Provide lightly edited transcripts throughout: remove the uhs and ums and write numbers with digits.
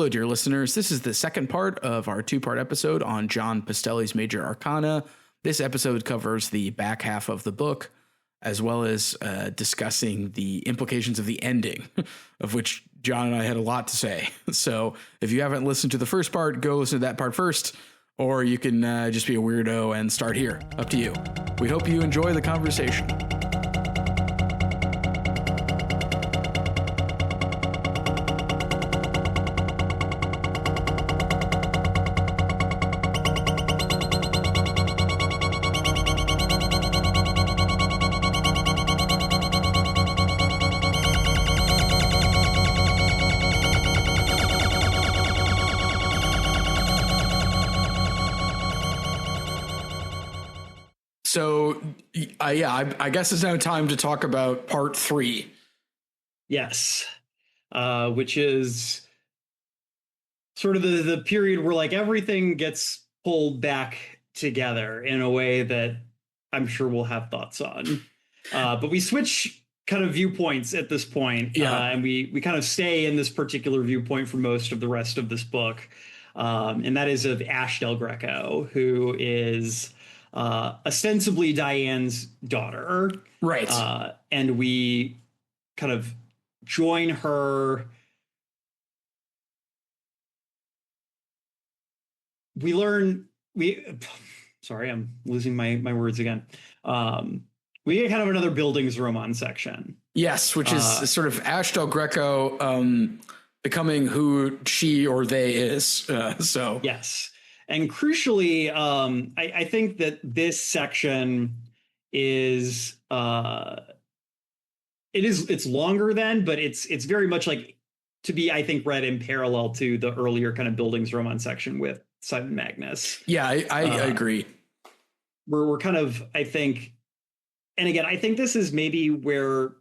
Hello, dear listeners. This is the second part of our two-part episode on John Pistelli's Major Arcana. This episode covers the back half of the book, as well as discussing the implications of the ending, of which John and I had a lot to say. So if you haven't listened to the first part, go listen to that part first, or you can just be a weirdo and start here. Up to you. We hope you enjoy the conversation. So, I guess it's now time to talk about part 3. Yes, which is sort of the period where like everything gets pulled back together in a way that I'm sure we'll have thoughts on. But we switch kind of viewpoints at this point, and we kind of stay in this particular viewpoint for most of the rest of this book, and that is of Ash Del Greco, who is ostensibly Diane's daughter. Right. And we kind of join her. Sorry, I'm losing my words again. We get kind of another buildings romance section. Yes, which is sort of Ash Del Greco becoming who she or they is. So yes. And crucially, I think that this section is it's longer than, but it's very much like to be, I think, read in parallel to the earlier kind of buildings romance section with Simon Magnus. Yeah, I agree. We're kind of, I think, and again, I think this is maybe where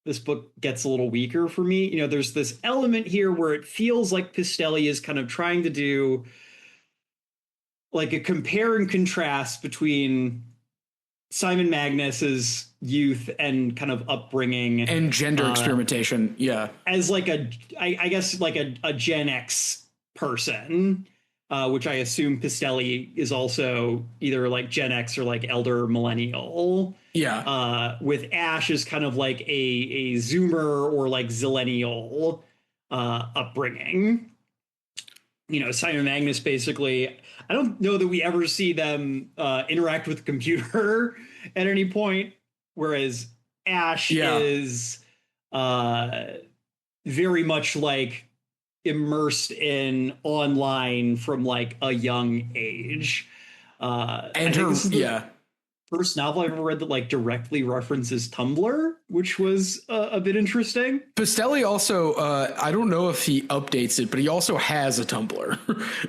this book gets a little weaker for me. You know, there's this element here where it feels like Pistelli is kind of trying to do like a compare and contrast between Simon Magnus's youth and kind of upbringing and gender experimentation. Yeah. As like I guess like a Gen X person, which I assume Pistelli is also either like Gen X or like elder millennial. Yeah. With Ash is kind of like a Zoomer or like Zillennial upbringing. You know, Simon Magnus basically, I don't know that we ever see them interact with the computer at any point, whereas Ash is very much like immersed in online from like a young age. And her, first novel I've ever read that like directly references Tumblr, which was a bit interesting. Pistelli also, I don't know if he updates it, but he also has a Tumblr.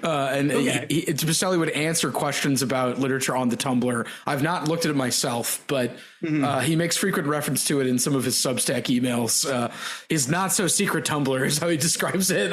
And Pistelli would answer questions about literature on the Tumblr. I've not looked at it myself, but he makes frequent reference to it in some of his Substack emails. His not so secret Tumblr is how he describes it,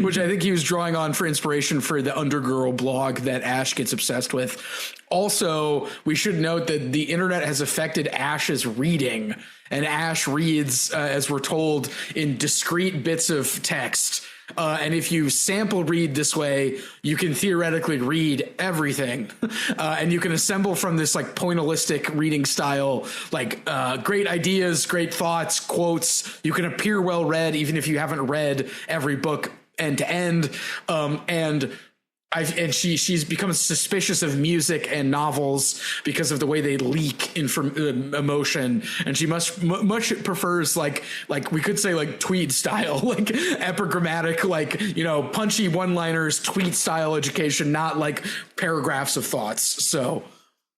which I think he was drawing on for inspiration for the Undergirl blog that Ash gets obsessed with. Also, we should note that the internet has affected Ash's reading, and Ash reads, as we're told, in discrete bits of text. And if you sample read this way, you can theoretically read everything. And you can assemble from this like pointillistic reading style, like great ideas, great thoughts, quotes. You can appear well read, even if you haven't read every book end to end. And she's become suspicious of music and novels because of the way they leak emotion, and she much prefers like we could say like tweet style, like epigrammatic, like, you know, punchy one-liners, tweet style education, not like paragraphs of thoughts. So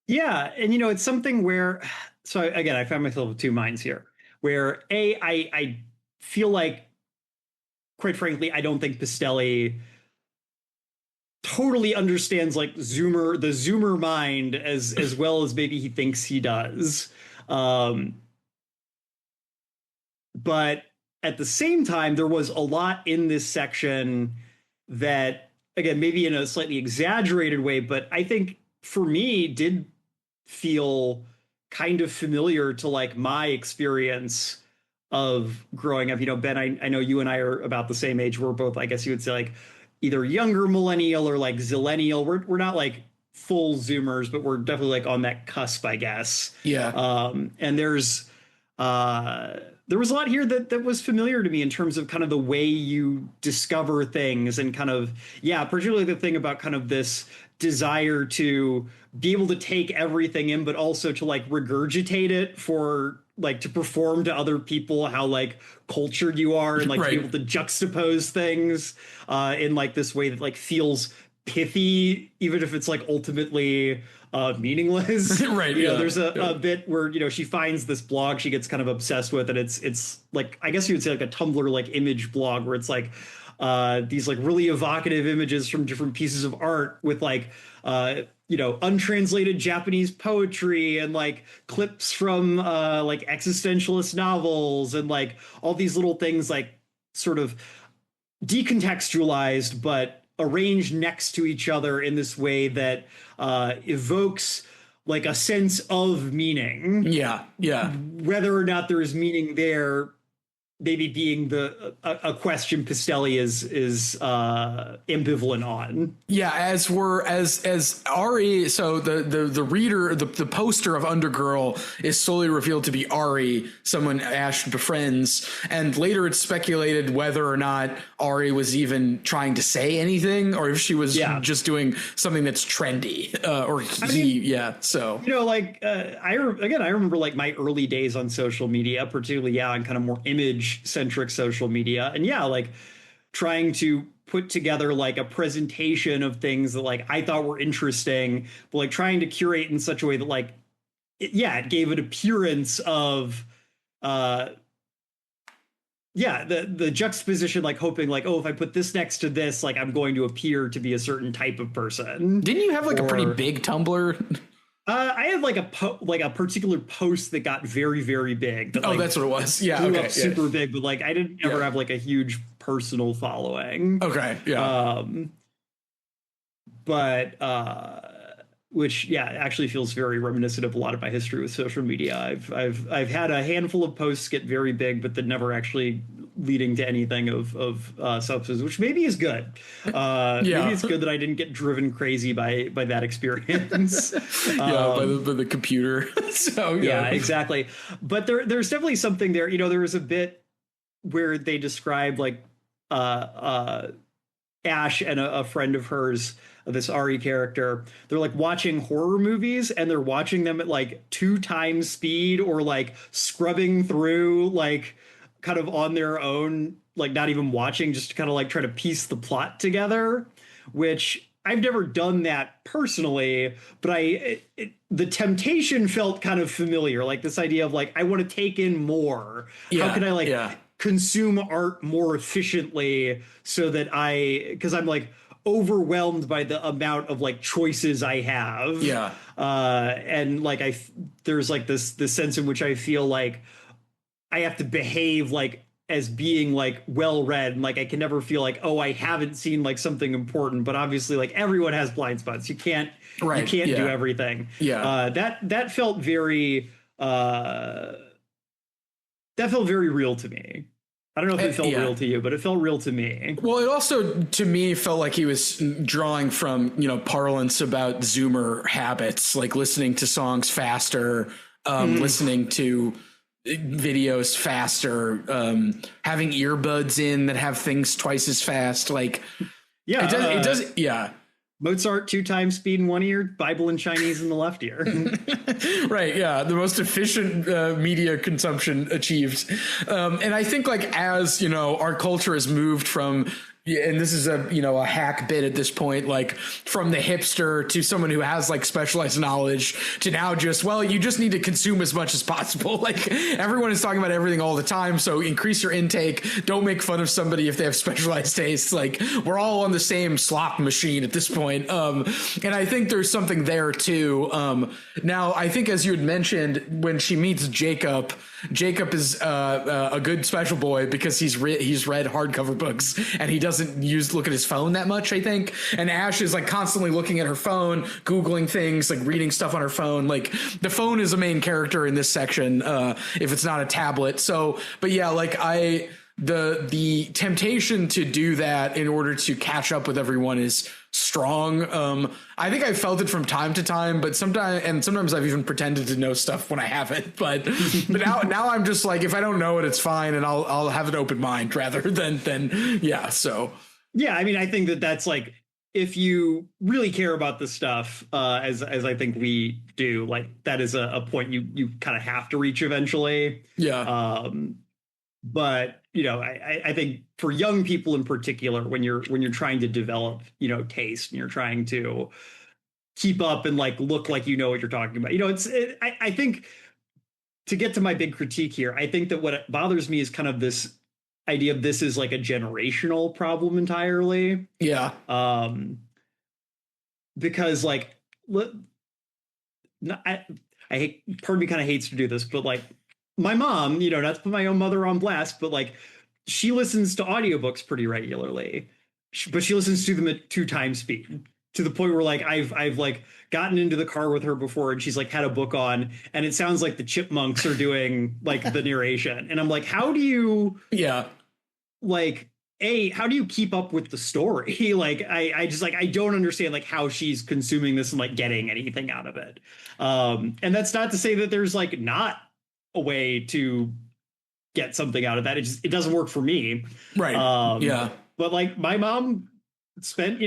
yeah, and you know, it's something where, so again, I found myself with two minds here, where I feel like, quite frankly, I don't think Pistelli totally understands like the Zoomer mind as well as maybe he thinks he does. But at the same time, there was a lot in this section that, again, maybe in a slightly exaggerated way, but I think for me did feel kind of familiar to like my experience of growing up. You know, Ben, I know you and I are about the same age. We're both, I guess you would say, like either younger millennial or like zillennial. We're not like full Zoomers, but we're definitely like on that cusp, I guess. Yeah. And there was a lot here that was familiar to me in terms of kind of the way you discover things and kind of, yeah, particularly the thing about kind of this desire to be able to take everything in, but also to like regurgitate it for like to perform to other people how like cultured you are and like to be able to juxtapose things in like this way that like feels pithy, even if it's like ultimately meaningless. Right. You know, there's a bit where, you know, she finds this blog she gets kind of obsessed with, and it's like, I guess you would say like a Tumblr like image blog where it's like these like really evocative images from different pieces of art with like you know, untranslated Japanese poetry and like clips from like existentialist novels and like all these little things like sort of decontextualized but arranged next to each other in this way that evokes like a sense of meaning. Yeah. Yeah. Whether or not there is meaning there, maybe being a question Pistelli is ambivalent on. Yeah, as Ari, so the reader, the poster of Undergirl is slowly revealed to be Ari, someone Ash befriends, and later it's speculated whether or not Ari was even trying to say anything, or if she was just doing something that's trendy, So you know, like I remember like my early days on social media, particularly on kind of more image centric social media, and like trying to put together like a presentation of things that like I thought were interesting, but like trying to curate in such a way that like it gave an appearance of the juxtaposition, like hoping like, oh, if I put this next to this, like I'm going to appear to be a certain type of person. Didn't you have like a pretty big Tumblr? I had like a particular post that got very, very big. That, that's what it was. Yeah, blew up super big, but like I didn't ever have like a huge personal following. Okay, yeah. Which actually feels very reminiscent of a lot of my history with social media. I've had a handful of posts get very big, but then never actually leading to anything of substance, which maybe is good. Maybe it's good that I didn't get driven crazy by that experience. By the computer. So exactly. But there's definitely something there. You know, there was a bit where they described like Ash and a friend of hers, this Ari character, they're like watching horror movies and they're watching them at like 2 times speed, or like scrubbing through like kind of on their own, like not even watching, just to kind of like try to piece the plot together, which I've never done that personally, but the temptation felt kind of familiar. Like this idea of like, I want to take in more. How can I like consume art more efficiently so that because I'm like overwhelmed by the amount of like choices I have. And like there's like this sense in which I feel like I have to behave like as being like well read, and like I can never feel like, oh, I haven't seen like something important. But obviously like everyone has blind spots. You can't do everything. That felt very real to me. I don't know if it felt real to you, but it felt real to me. Well, it also, to me, felt like he was drawing from, parlance about Zoomer habits, like listening to songs faster, listening to videos faster, having earbuds in that have things twice as fast. Like, it does. Mozart 2 times speed in one ear, Bible in Chinese in the left ear. Right. Yeah. The most efficient media consumption achieved. And I think like, as our culture has moved from, and this is a hack bit at this point, like from the hipster to someone who has like specialized knowledge to now just, you just need to consume as much as possible. Like everyone is talking about everything all the time. So increase your intake. Don't make fun of somebody if they have specialized tastes. Like we're all on the same slot machine at this point. And I think there's something there too. Now I think, as you had mentioned, when she meets Jacob is a good special boy because he's read hardcover books and he doesn't doesn't look at his phone that much, I think. And Ash is like constantly looking at her phone, Googling things, like reading stuff on her phone. Like the phone is a main character in this section, if it's not a tablet. So, but yeah, like the temptation to do that in order to catch up with everyone is strong. I think I felt it from time to time, but sometimes I've even pretended to know stuff when I haven't. But now I'm just like, if I don't know it, it's fine, and I'll have an open mind rather than yeah. So yeah, I mean, I think that's like, if you really care about this stuff, as I think we do, like that is a point you kind of have to reach eventually. Yeah. But I think for young people in particular, when you're trying to develop taste, and you're trying to keep up and like look like what you're talking about, I think, to get to my big critique here, I think that what bothers me is kind of this idea of this is like a generational problem entirely. Yeah. Because like, I hate, part of me kind of hates to do this, but like, my mom, not to put my own mother on blast, but like, she listens to audiobooks pretty regularly, but she listens to them at 2 times speed, to the point where like I've like gotten into the car with her before, and she's like had a book on, and it sounds like the chipmunks are doing like the narration, and I'm like, how do you like, how do you keep up with the story? Like I just like, I don't understand like how she's consuming this and like getting anything out of it. And that's not to say that there's like not a way to get something out of that. It doesn't work for me. Right. Yeah. But like, my mom spent,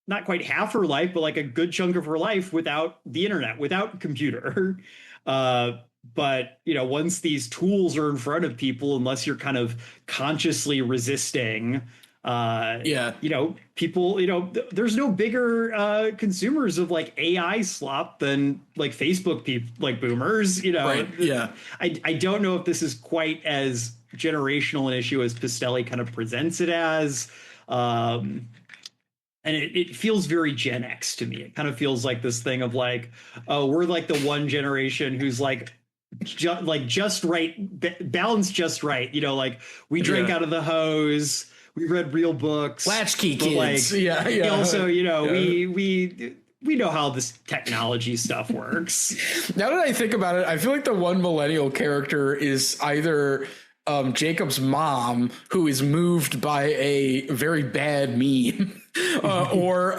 not quite half her life, but like a good chunk of her life without the internet, without computer. But once these tools are in front of people, unless you're kind of consciously resisting, people, there's no bigger consumers of like AI slop than like Facebook people, like boomers. Right. Yeah. I don't know if this is quite as generational an issue as Pistelli kind of presents it as. And it feels very Gen X to me. It kind of feels like this thing of like, oh, we're like the one generation who's like, just right, balanced just right. Like we drank out of the hose, we read real books, latchkey kids. Like, also, we know how this technology stuff works. Now that I think about it, I feel like the one millennial character is either Jacob's mom, who is moved by a very bad meme, or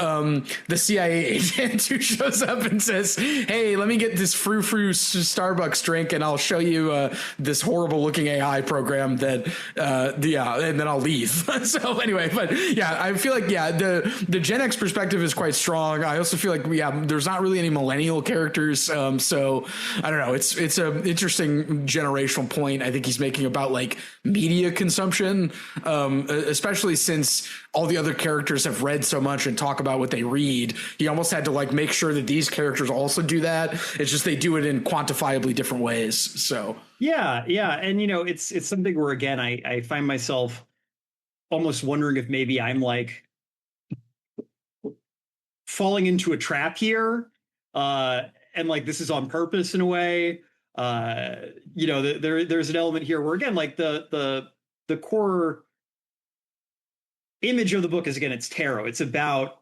the CIA agent who shows up and says, "Hey, let me get this frou-frou Starbucks drink, and I'll show you this horrible-looking AI program that, and then I'll leave." So anyway, but yeah, I feel like the Gen X perspective is quite strong. I also feel like there's not really any millennial characters, so I don't know. It's an interesting generational point I think he's making about like media consumption, especially since all the other characters have read so much and talk about what they read. He almost had to like make sure that these characters also do that. It's just they do it in quantifiably different ways. So yeah, and it's something where again I find myself almost wondering if maybe I'm like falling into a trap here, and like this is on purpose in a way. There's an element here where again, like the core image of the book is, again, it's tarot. It's about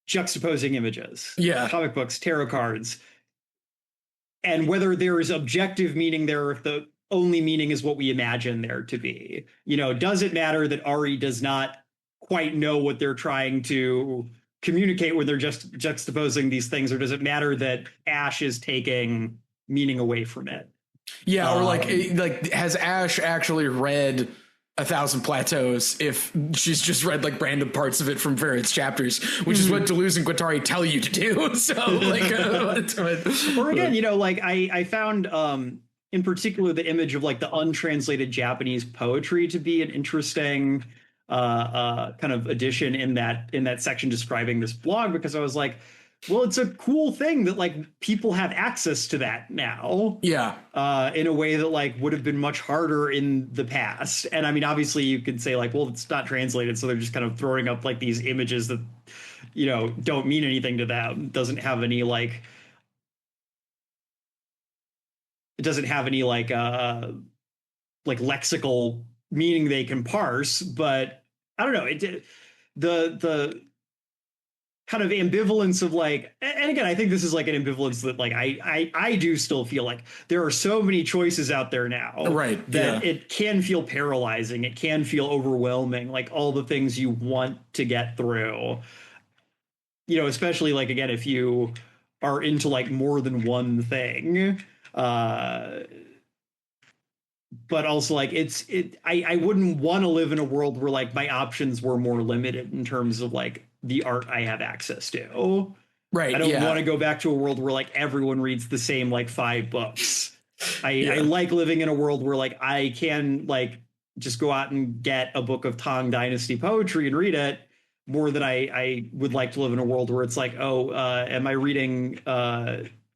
juxtaposing images. Yeah. Comic books, tarot cards. And whether there is objective meaning there, if the only meaning is what we imagine there to be. Does it matter that Ari does not quite know what they're trying to communicate when they're just juxtaposing these things? Or does it matter that Ash is taking meaning away from it? Yeah, or like has Ash actually read 1,000 Plateaus if she's just read like random parts of it from various chapters, which is what Deleuze and Guattari tell you to do. So like, or again, like I found in particular the image of like the untranslated Japanese poetry to be an interesting kind of addition in that section describing this blog, because I was like, well, it's a cool thing that like people have access to that now. Yeah. In a way that like would have been much harder in the past. And I mean, obviously you could say like, well, it's not translated, so they're just kind of throwing up like these images that, don't mean anything to them. Doesn't have any like lexical meaning they can parse, but I don't know. The kind of ambivalence of like, and again, I think this is like an ambivalence that like I do still feel like there are so many choices out there now, right? That it can feel paralyzing. It can feel overwhelming. Like all the things you want to get through, especially like, again, if you are into like more than one thing. But also like I wouldn't want to live in a world where like my options were more limited in terms of like the art I have access to. Right. I don't want to go back to a world where like everyone reads the same like 5 books. I like living in a world where like I can like just go out and get a book of Tang Dynasty poetry and read it more than I would like to live in a world where it's like, am I reading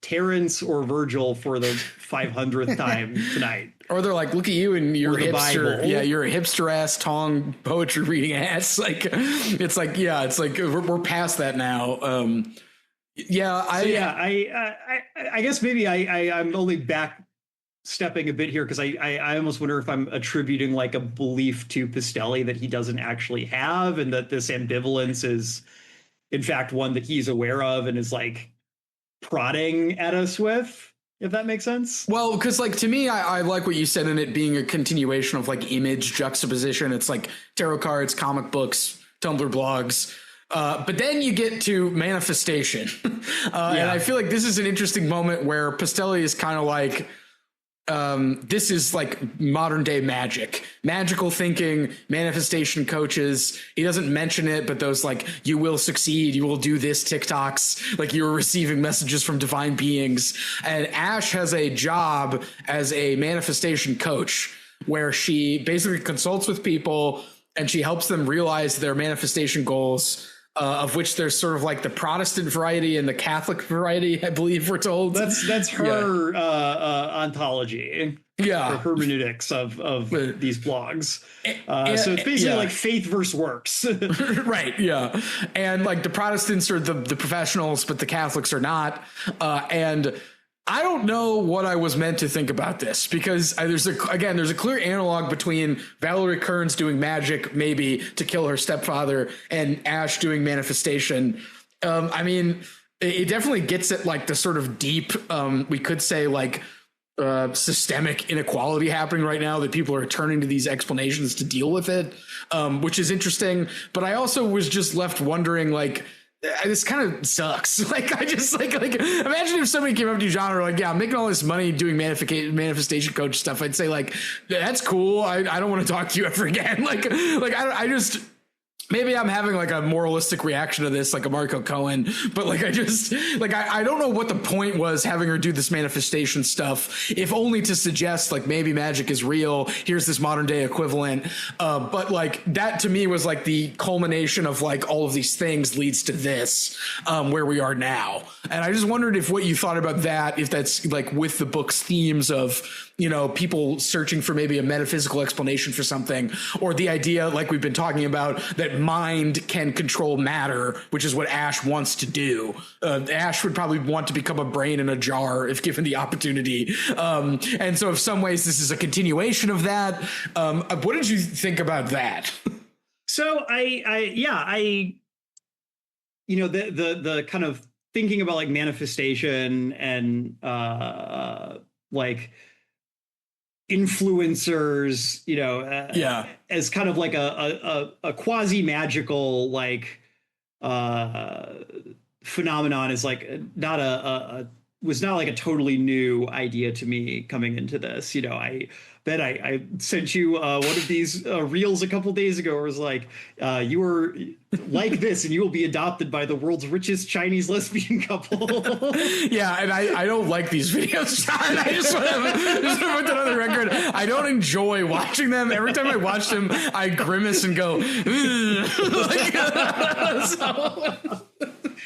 Terrence or Virgil for the 500th time tonight? Or they're like, look at you and your hipster. Bible. Yeah, you're a hipster ass Tong poetry reading ass. Like, it's like, yeah, it's like we're past that now. I guess maybe I'm only back stepping a bit here because I almost wonder if I'm attributing like a belief to Pistelli that he doesn't actually have, and that this ambivalence is in fact one that he's aware of and is like prodding at us with. If that makes sense. Well, because like to me, I like what you said in it being a continuation of like image juxtaposition. It's like tarot cards, comic books, Tumblr blogs. But then you get to manifestation. And I feel like this is an interesting moment where Pistelli is kind of like, this is like modern day magical thinking, manifestation coaches. He doesn't mention it, but those like, you will succeed, you will do this TikToks, like you're receiving messages from divine beings. And Ash has a job as a manifestation coach where she basically consults with people and she helps them realize their manifestation goals. Of which there's sort of like the Protestant variety and the Catholic variety, I believe we're told. That's her ontology. Yeah, her hermeneutics of these blogs. So it's basically like faith versus works. Right. Yeah. And like the Protestants are the professionals, but the Catholics are not. And I don't know what I was meant to think about this because there's a clear analog between Valerie Kearns doing magic, maybe to kill her stepfather, and Ash doing manifestation. I mean, it definitely gets at like the sort of deep, we could say like systemic inequality happening right now that people are turning to these explanations to deal with it, which is interesting. But I also was just left wondering like, this kind of sucks. Like, I just like imagine if somebody came up to you, John, or like, yeah, I'm making all this money doing manifestation coach stuff. I'd say like, that's cool. I don't want to talk to you ever again. Like I just, maybe I'm having like a moralistic reaction to this, like a Marco Cohen, but like, I just like, I don't know what the point was having her do this manifestation stuff, if only to suggest like maybe magic is real. Here's this modern day equivalent. But like that to me was like the culmination of like all of these things leads to this, where we are now. And I just wondered if what you thought about that, if that's like with the book's themes of, people searching for maybe a metaphysical explanation for something, or the idea, like we've been talking about, that mind can control matter, which is what Ash wants to do. Ash would probably want to become a brain in a jar if given the opportunity. And so in some ways, this is a continuation of that. What did you think about that? So the kind of thinking about like manifestation and like influencers, as kind of like a quasi magical like phenomenon is like was not like a totally new idea to me coming into this. I bet I sent you one of these reels a couple days ago where it was like, you were like this and you will be adopted by the world's richest Chinese lesbian couple. Yeah, and I don't like these videos, John. I just want to put that on the record. I don't enjoy watching them. Every time I watch them, I grimace and go,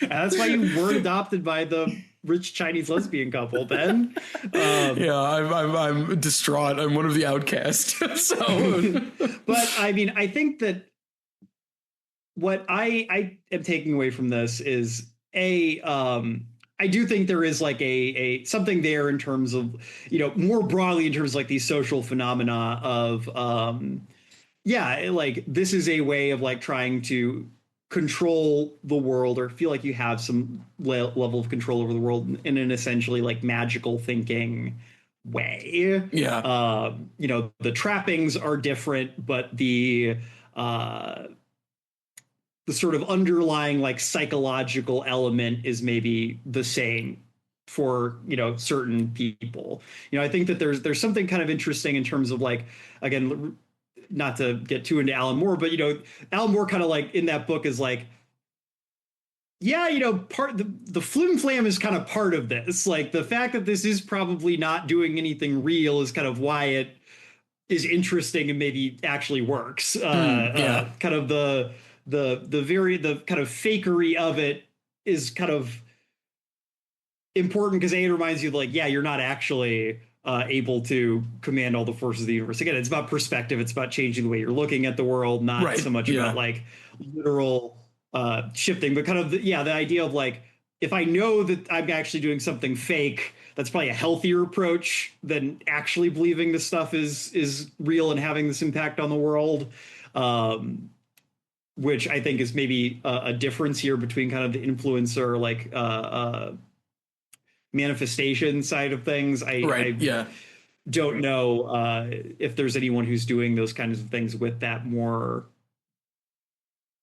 That's why you weren't adopted by the rich Chinese lesbian couple, Ben. I'm distraught. I'm one of the outcasts. But I mean, I think that what I am taking away from this is I do think there is like a something there in terms of, more broadly in terms of like these social phenomena of yeah, like this is a way of like trying to control the world or feel like you have some level of control over the world in an essentially like magical thinking way. Yeah. You know, the trappings are different, but uh the sort of underlying like psychological element is maybe the same for, you know, certain people. You know, I think that there's something kind of interesting in terms of like, again, not to get too into Alan Moore, but you know, Alan Moore kind of like in that book is like, yeah, you know, the flim flam is kind of part of this. Like the fact that this is probably not doing anything real is kind of why it is interesting and maybe actually works. Yeah. Kind of the kind of fakery of it is kind of important because it reminds you like, yeah, you're not actually able to command all the forces of the universe. Again, it's about perspective. It's about changing the way you're looking at the world, not so much about like literal shifting, but kind of the idea of like, if I know that I'm actually doing something fake, that's probably a healthier approach than actually believing this stuff is real and having this impact on the world. Which I think is maybe a difference here between kind of the influencer like manifestation side of things. I don't know if there's anyone who's doing those kinds of things with that more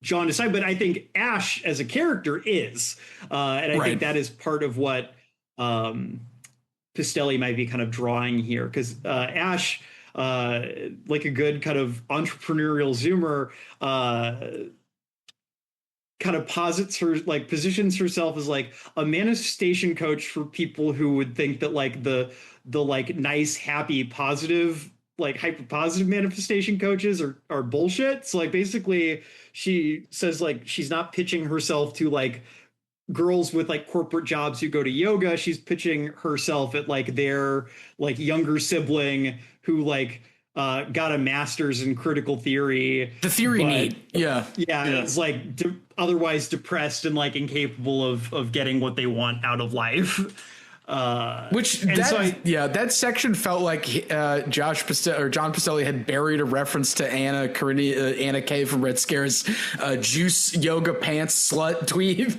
jaundiced side, but I think Ash as a character is, and I think that is part of what Pistelli might be kind of drawing here, because Ash, like a good kind of entrepreneurial Zoomer, kind of positions herself as like a manifestation coach for people who would think that like the like nice, happy, positive, like hyper positive manifestation coaches are bullshit. So like basically she says like she's not pitching herself to like girls with like corporate jobs who go to yoga. She's pitching herself at like their like younger sibling who like got a master's in critical theory. The theory need. Yeah. It's like otherwise depressed and like incapable of getting what they want out of life. That section felt like John Pistelli had buried a reference to Anna K from Red Scare's juice yoga pants slut tweet,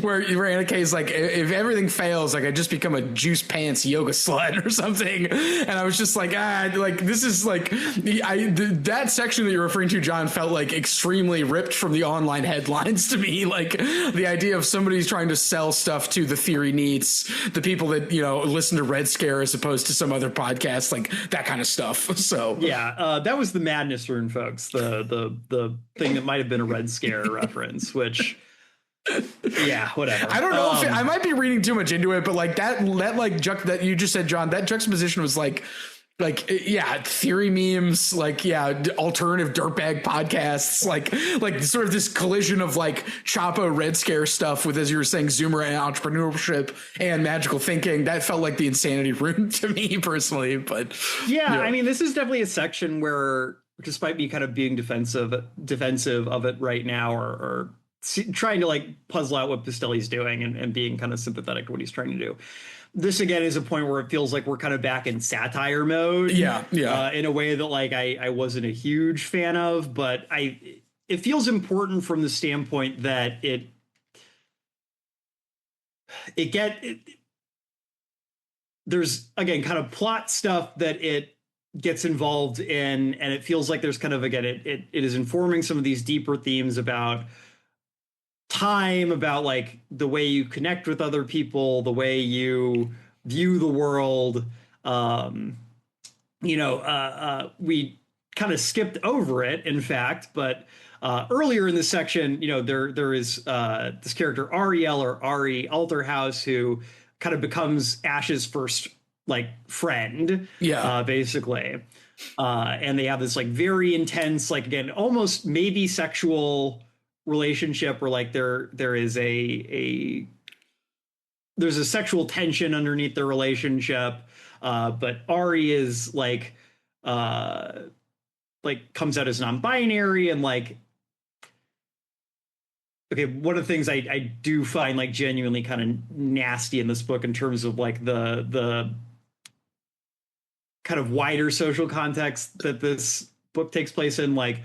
where Anna K is like, if everything fails, like I just become a juice pants yoga slut or something. And I was just like, like this is like that section that you're referring to, John, felt like extremely ripped from the online headlines to me. Like the idea of somebody's trying to sell stuff to the theory needs, the people that, you know, listen to Red Scare as opposed to some other podcast, like that kind of stuff. So that was the Madness Rune, folks. The thing that might have been a Red Scare reference, which whatever. I don't know if I might be reading too much into it, but like that that you just said, John, that juxtaposition was like theory memes, alternative dirtbag podcasts, like sort of this collision of like Chapo Red Scare stuff with, as you were saying, Zoomer and entrepreneurship and magical thinking. That felt like the insanity room to me personally. But I mean, this is definitely a section where, despite me kind of being defensive of it right now, or trying to like puzzle out what Pistelli's doing and being kind of sympathetic to what he's trying to do. This again is a point where it feels like we're kind of back in satire mode. In a way that like I wasn't a huge fan of, but it feels important from the standpoint that there's again kind of plot stuff that it gets involved in, and it feels like there's kind of, again, it is informing some of these deeper themes about time, about like the way you connect with other people, the way you view the world. We kind of skipped over it, in fact, but earlier in this section, there is this character Ariel, or Ari Alterhouse, who kind of becomes Ash's first like friend, basically. And they have this like very intense, like, again, almost maybe sexual relationship where like there's a sexual tension underneath the relationship, but Ari is like comes out as non-binary, and like, okay, one of the things I do find like genuinely kind of nasty in this book in terms of like the kind of wider social context that this book takes place in, like,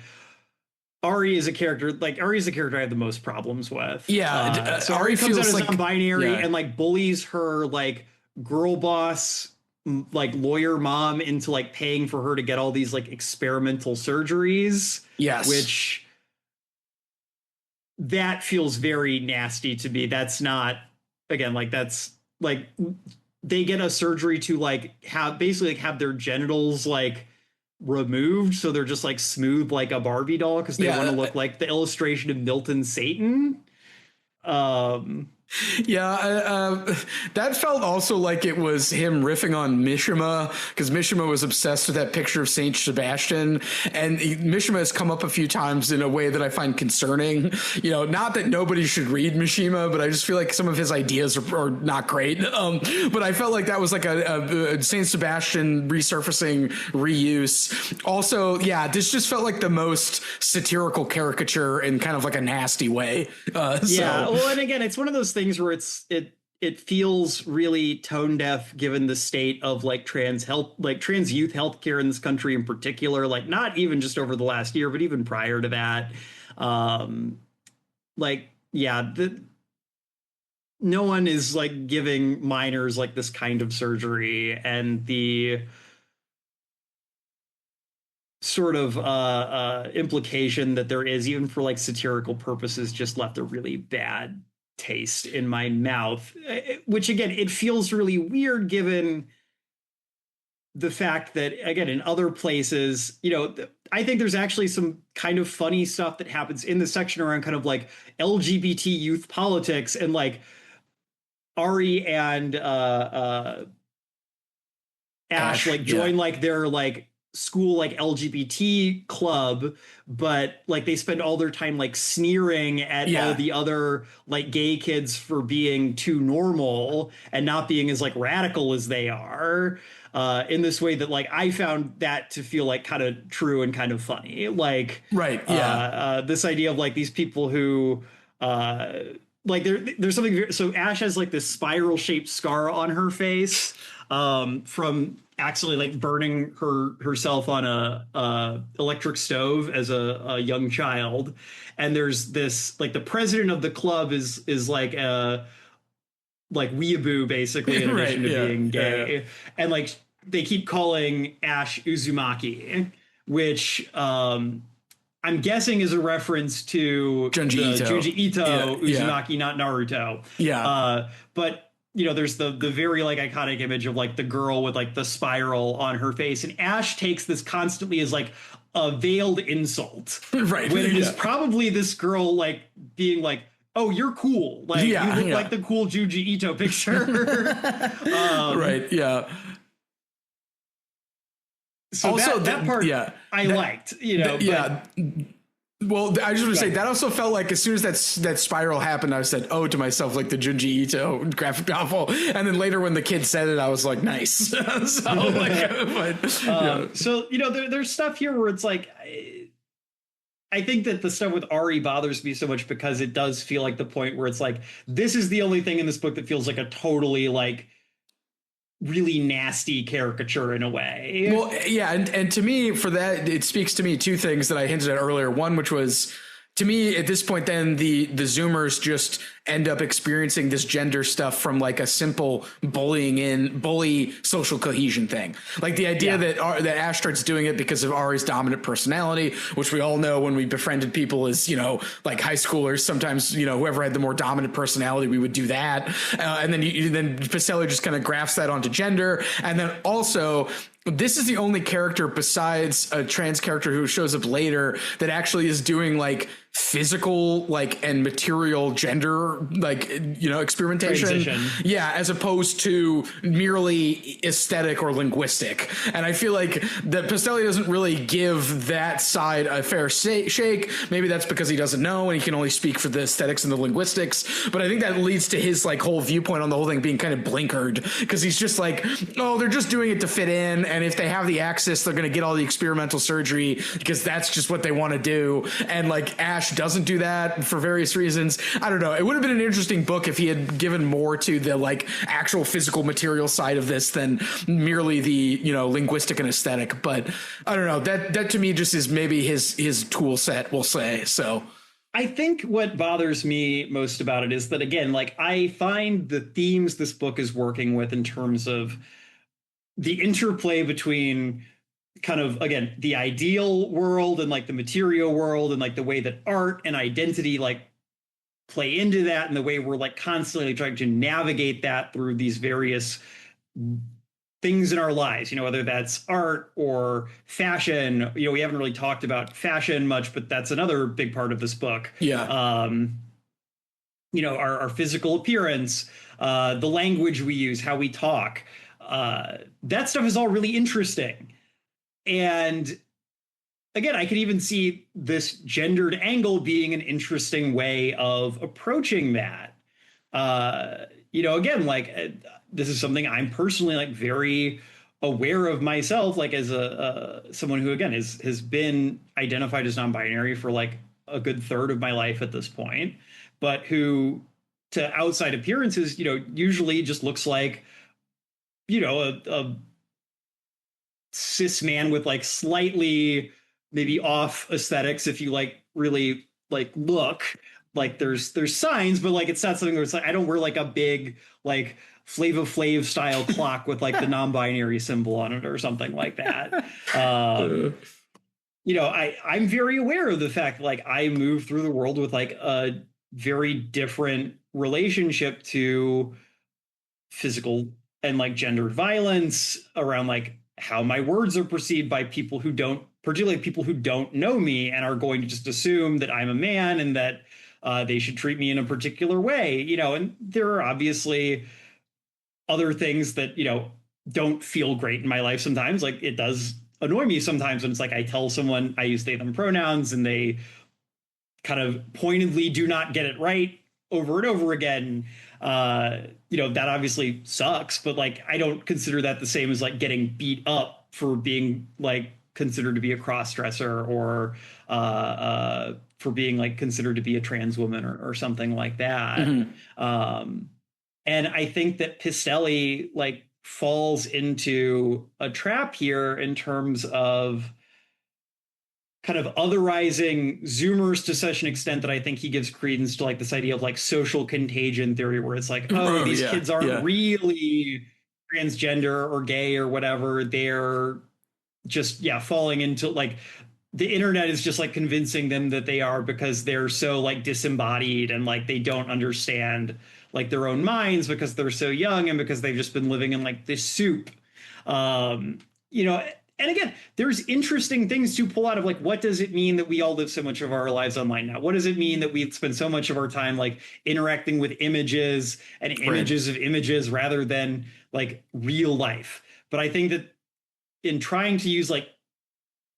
Ari is a character I have the most problems with. Yeah, so Ari comes out as like, non-binary and like bullies her like girl boss, like lawyer mom, into like paying for her to get all these like experimental surgeries. Yes, which that feels very nasty to me. That's not, again, like, that's like they get a surgery to like have basically like have their genitals like removed, so they're just like smooth like a Barbie doll, because they want to look like the illustration of Milton Satan. That felt also like it was him riffing on Mishima, because Mishima was obsessed with that picture of Saint Sebastian, and Mishima has come up a few times in a way that I find concerning. Not that nobody should read Mishima, but I just feel like some of his ideas are not great. But I felt like that was like a Saint Sebastian resurfacing reuse. Also, this just felt like the most satirical caricature in kind of like a nasty way. Well, and again, it's one of those things where it feels really tone deaf given the state of like trans youth healthcare in this country in particular, like not even just over the last year, but even prior to that. No one is like giving minors like this kind of surgery, and the sort of implication that there is, even for like satirical purposes, just left a really bad taste in my mouth, which again, it feels really weird given the fact that, again, in other places, I think there's actually some kind of funny stuff that happens in the section around kind of like LGBT youth politics, and like Ari and Ash like join like their like school like LGBT club, but like they spend all their time like sneering at all the other like gay kids for being too normal and not being as like radical as they are, in this way that like I found that to feel like kind of true and kind of funny. Like, this idea of like these people who like there's something. So Ash has like this spiral shaped scar on her face from actually like burning herself on a electric stove as a young child. And there's this, like, the president of the club is like a like weeaboo basically, in addition to being gay. And like they keep calling Ash Uzumaki, which I'm guessing is a reference to Junji Ito Uzumaki, not Naruto. But there's the very like iconic image of like the girl with like the spiral on her face, and Ash takes this constantly as like a veiled insult, right? When it is probably this girl like being like, "Oh, you're cool. Like you look like the cool Junji Ito picture." Right. Yeah. So also that part, I liked. Well, I just want to say that also felt like as soon as that spiral happened, I said, "Oh," to myself, like the Junji Ito graphic novel. And then later when the kid said it, I was like, "Nice." So there's stuff here where it's like, I think that the stuff with Ari bothers me so much because it does feel like the point where it's like, this is the only thing in this book that feels like a totally like really nasty caricature in a way. Well, and to me, for that, it speaks to me two things that I hinted at earlier. One, which was, to me at this point, then the Zoomers just end up experiencing this gender stuff from like a simple bully social cohesion thing. Like the idea that Ash starts doing it because of Ari's dominant personality, which we all know when we befriended people as, like high schoolers, sometimes, whoever had the more dominant personality, we would do that. And then Pistelli just kind of grafts that onto gender. And then also, this is the only character besides a trans character who shows up later that actually is doing like physical, like, and material gender, like, experimentation. Transition. Yeah. As opposed to merely aesthetic or linguistic. And I feel like that Pistelli doesn't really give that side a fair shake. Maybe that's because he doesn't know and he can only speak for the aesthetics and the linguistics. But I think that leads to his like whole viewpoint on the whole thing being kind of blinkered, because he's just like, oh, they're just doing it to fit in. And if they have the access, they're going to get all the experimental surgery because that's just what they want to do. And like Ash Ash doesn't do that for various reasons. I don't know. It would have been an interesting book if he had given more to the like actual physical material side of this than merely the, you know, linguistic and aesthetic. But I don't know, that to me just is maybe his tool set, we'll say. So I think what bothers me most about it is that, again, like I find the themes this book is working with in terms of the interplay between kind of, again, the ideal world and like the material world, and like the way that art and identity like play into that, and the way we're like constantly trying to navigate that through these various things in our lives, you know, whether that's art or fashion. You know, we haven't really talked about fashion much, but that's another big part of this book. yeah. You know, our physical appearance, the language we use, how we talk, that stuff is all really interesting. And again, I could even see this gendered angle being an interesting way of approaching that. You know, again, like this is something I'm personally like very aware of myself, like as a someone who, again, has been identified as non-binary for like a good third of my life at this point, but who to outside appearances, you know, usually just looks like, you know, a cis man with like slightly maybe off aesthetics. If you like really like look, like there's signs, but like it's not something where it's like I don't wear like a big like Flava Flav style clock with like the non-binary symbol on it or something like that. You know, I'm very aware of the fact like I move through the world with like a very different relationship to physical and like gendered violence, around like how my words are perceived by people who don't, particularly people who don't know me and are going to just assume that I'm a man and that they should treat me in a particular way, you know. And there are obviously other things that, you know, don't feel great in my life sometimes. Like it does annoy me sometimes when it's like I tell someone I use they them pronouns and they kind of pointedly do not get it right over and over again. You know, that obviously sucks, but like I don't consider that the same as like getting beat up for being like considered to be a cross-dresser, or for being like considered to be a trans woman, or something like that. And I think that Pistelli like falls into a trap here in terms of kind of otherizing Zoomers to such an extent that I think he gives credence to like this idea of like social contagion theory, where it's like, oh, these kids aren't really transgender or gay or whatever. They're just, falling into like the internet is just like convincing them that they are, because they're so like disembodied and like they don't understand like their own minds because they're so young and because they've just been living in like this soup. You know, and again, there's interesting things to pull out of like, what does it mean that we all live so much of our lives online now? What does it mean that we spend so much of our time like interacting with images and images of images rather than like real life? But I think that in trying to use like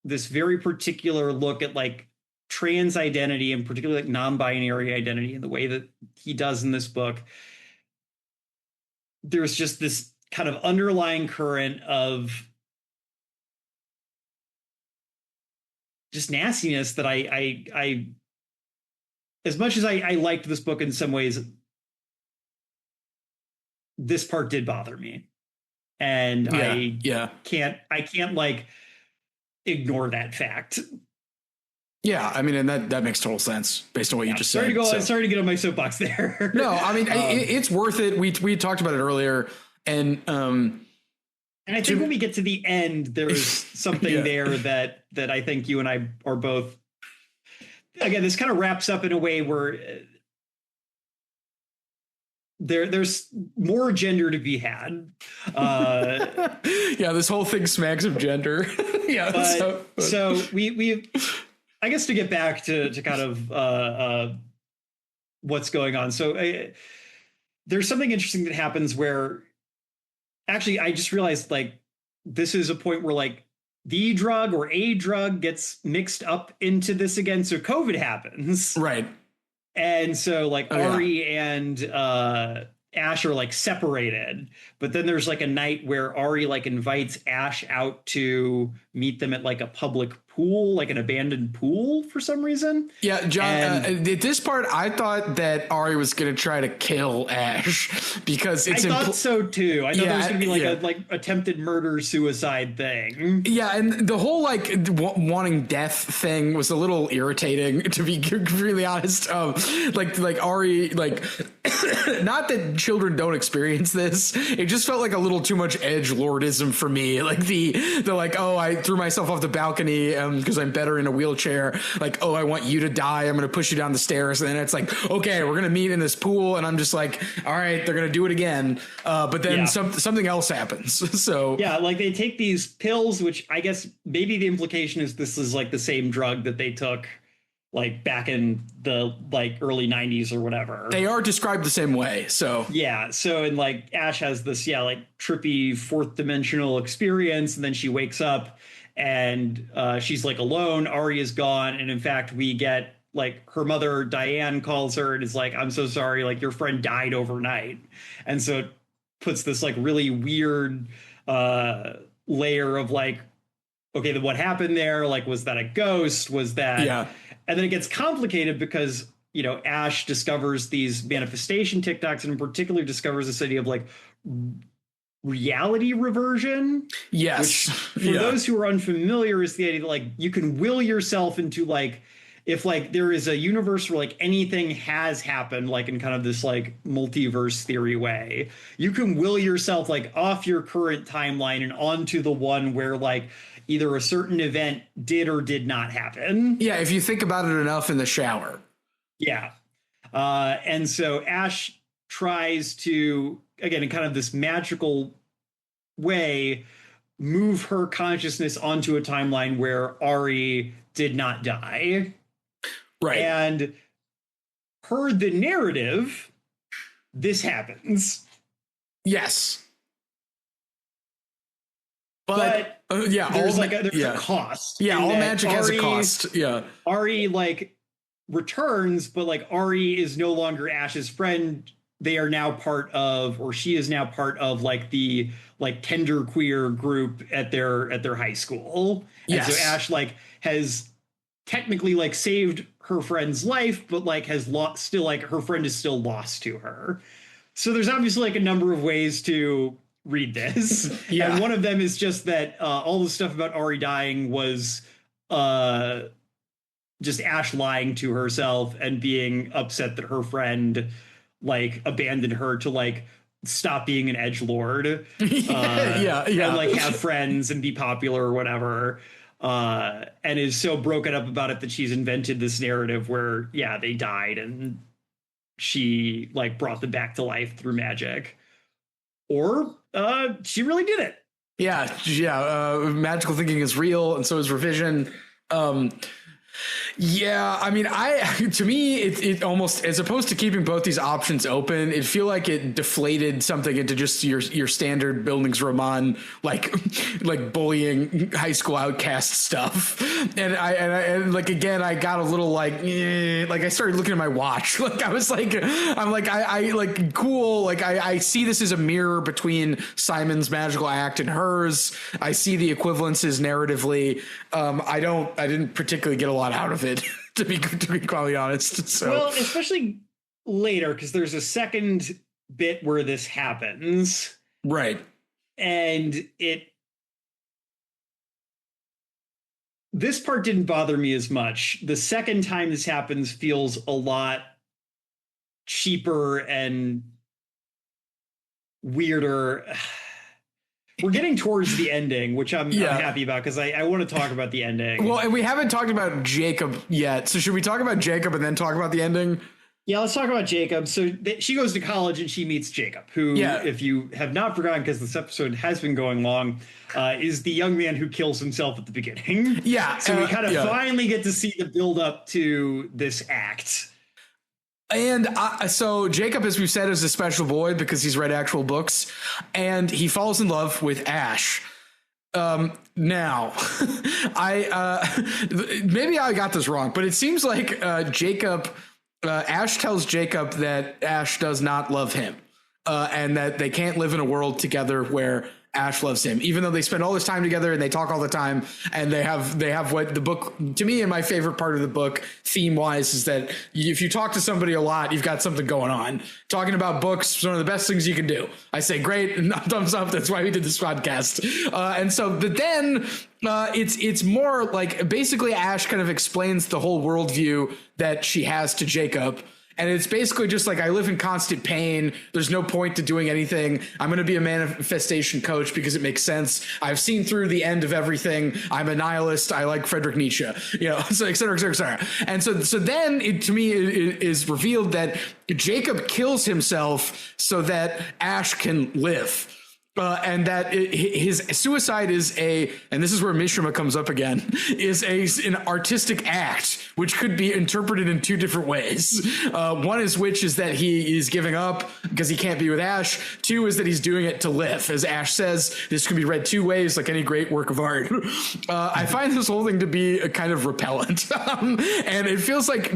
this very particular look at like trans identity, and particularly like non-binary identity, in the way that he does in this book, there's just this kind of underlying current of just nastiness that I as much as I liked this book in some ways, this part did bother me. And I can't like ignore that fact. Yeah, I mean, and that makes total sense based on what you just said. Sorry to get on my soapbox there. No, I mean, it's worth it. We talked about it earlier, and I think when we get to the end, there's something there that I think you and I are both. Again, this kind of wraps up in a way where there's more gender to be had. This whole thing smacks of gender. So we I guess to get back to kind of what's going on. So there's something interesting that happens where actually I just realized like this is a point where like the drug or a drug gets mixed up into this again. So COVID happens. Right. And so like Ari and Ash are like separated, but then there's like a night where Ari like invites Ash out to meet them at like a public pool, like an abandoned pool for some reason. Yeah, John, at this part, I thought that Ari was going to try to kill Ash because it's... I thought so too. I thought there was going to be like a like attempted murder suicide thing. Yeah, and the whole like wanting death thing was a little irritating, to be really honest. Like Ari, like not that children don't experience this. It just felt like a little too much edge lordism for me. Like the like, oh, I threw myself off the balcony because I'm better in a wheelchair. Like, oh, I want you to die. I'm going to push you down the stairs. And then it's like, okay, we're going to meet in this pool. And I'm just like, all right, they're going to do it again. But then something else happens. So yeah, like they take these pills, which I guess maybe the implication is this is like the same drug that they took like back in the like early 90s or whatever. They are described the same way. So yeah. So and like Ash has this, like trippy fourth dimensional experience. And then she wakes up and she's like alone. Ari is gone. And in fact, we get like her mother, Diane, calls her and is like, I'm so sorry. Like your friend died overnight. And so it puts this like really weird layer of like, okay, then what happened there? Like, was that a ghost? Was that? Yeah. And then it gets complicated because, Ash discovers these manifestation TikToks and in particular discovers this idea of like reality reversion. Yes. Which for those who are unfamiliar is the idea that like you can will yourself into like, if like there is a universe where like anything has happened, like in kind of this like multiverse theory way, you can will yourself like off your current timeline and onto the one where like either a certain event did or did not happen. Yeah, if you think about it enough in the shower. Yeah. And so Ash tries to, again, in kind of this magical way, move her consciousness onto a timeline where Ari did not die. Right. And per the narrative, this happens. Yes. But there's a cost. Yeah, all magic has a cost. Yeah. Ari like returns, but like Ari is no longer Ash's friend. They are now part of, or she is now part of like the like tender queer group at their high school. And so Ash like has technically like saved her friend's life, but like has lost, still like her friend is still lost to her. So there's obviously like a number of ways to read this. Yeah. And one of them is just that all the stuff about Ari dying was just Ash lying to herself and being upset that her friend like abandoned her to like stop being an edgelord. And like have friends and be popular or whatever. And is so broken up about it that she's invented this narrative where, they died and she like brought them back to life through magic. Or she really did it. Magical thinking is real, and so is revision. I mean, to me, it almost, as opposed to keeping both these options open, it feel like it deflated something into just your standard Bildungsroman, like bullying high school outcast stuff. And I like, again, I got a little like I started looking at my watch. Like I was like, I'm like, I like cool. Like I see this as a mirror between Simon's magical act and hers. I see the equivalences narratively. I didn't particularly get a lot out of it, to be quite honest. So, well, especially later, because there's a second bit where this happens, right? And this part didn't bother me as much. The second time this happens feels a lot cheaper and weirder. We're getting towards the ending, which I'm happy about because I want to talk about the ending. Well, and we haven't talked about Jacob yet. So should we talk about Jacob and then talk about the ending? Yeah, let's talk about Jacob. So she goes to college and she meets Jacob, who, if you have not forgotten, because this episode has been going long, is the young man who kills himself at the beginning. Yeah. So we kind of finally get to see the build up to this act. And so Jacob, as we've said, is a special boy because he's read actual books, and he falls in love with Ash. Now, maybe I got this wrong, but it seems like Ash tells Jacob that Ash does not love him, and that they can't live in a world together where Ash loves him, even though they spend all this time together and they talk all the time. And they have what the book, to me, and my favorite part of the book theme wise, is that if you talk to somebody a lot, you've got something going on. Talking about books is one of the best things you can do. I say, great, and thumbs up. That's why we did this podcast. And so, but then it's more like basically Ash kind of explains the whole worldview that she has to Jacob. And it's basically just like, I live in constant pain. There's no point to doing anything. I'm going to be a manifestation coach because it makes sense. I've seen through the end of everything. I'm a nihilist. I like Friedrich Nietzsche, so et cetera, et cetera, et cetera. And so then to me, it is revealed that Jacob kills himself so that Ash can live. And that his suicide is and this is where Mishima comes up again, is an artistic act, which could be interpreted in two different ways. One is that he is giving up because he can't be with Ash. Two is that he's doing it to live. As Ash says, this can be read two ways, like any great work of art. I find this whole thing to be a kind of repellent. And it feels like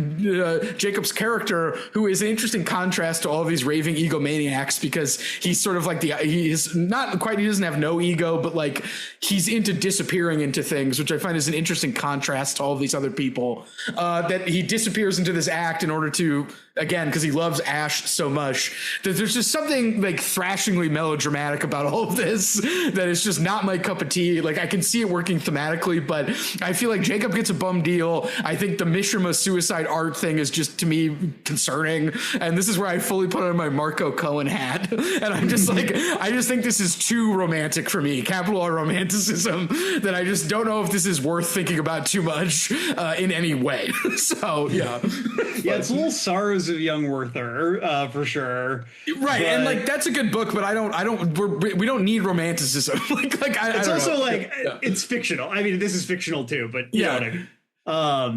Jacob's character, who is an interesting contrast to all of these raving egomaniacs, because he's sort of like he doesn't have no ego, but like he's into disappearing into things, which I find is an interesting contrast to all of these other people, that he disappears into this act in order to, again, because he loves Ash so much, that there's just something like thrashingly melodramatic about all of this that is just not my cup of tea. Like, I can see it working thematically, but I feel like Jacob gets a bum deal. I think the Mishima suicide art thing is just, to me, concerning. And this is where I fully put on my Marco Cohen hat. And I'm just like, I just think this is too romantic for me, capital R romanticism, that I just don't know if this is worth thinking about too much in any way. So, yeah. Yeah, it's Little Sorrows of Young Werther, for sure. Right, but, and like that's a good book, but we don't need romanticism. It's also like it's fictional. I mean, this is fictional too, but you know what I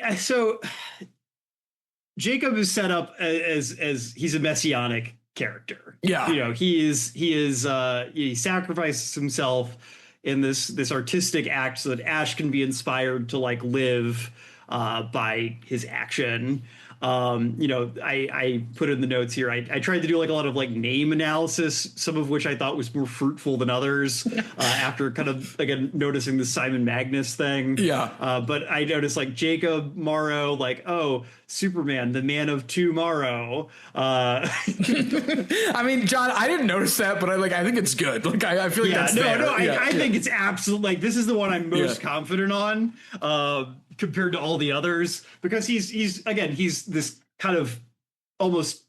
mean. So Jacob is set up as he's a messianic character. Yeah, he sacrifices himself in this artistic act so that Ash can be inspired to like live by his action. I put in the notes here. I tried to do like a lot of like name analysis, some of which I thought was more fruitful than others. After kind of again noticing the Simon Magnus thing. Yeah. But I noticed like Jacob Morrow, like Superman, the Man of Tomorrow. I mean, John, I didn't notice that, but I think it's good. Like I feel like that's fair. I think it's absolutely like this is the one I'm most confident on. Compared to all the others, because he's this kind of almost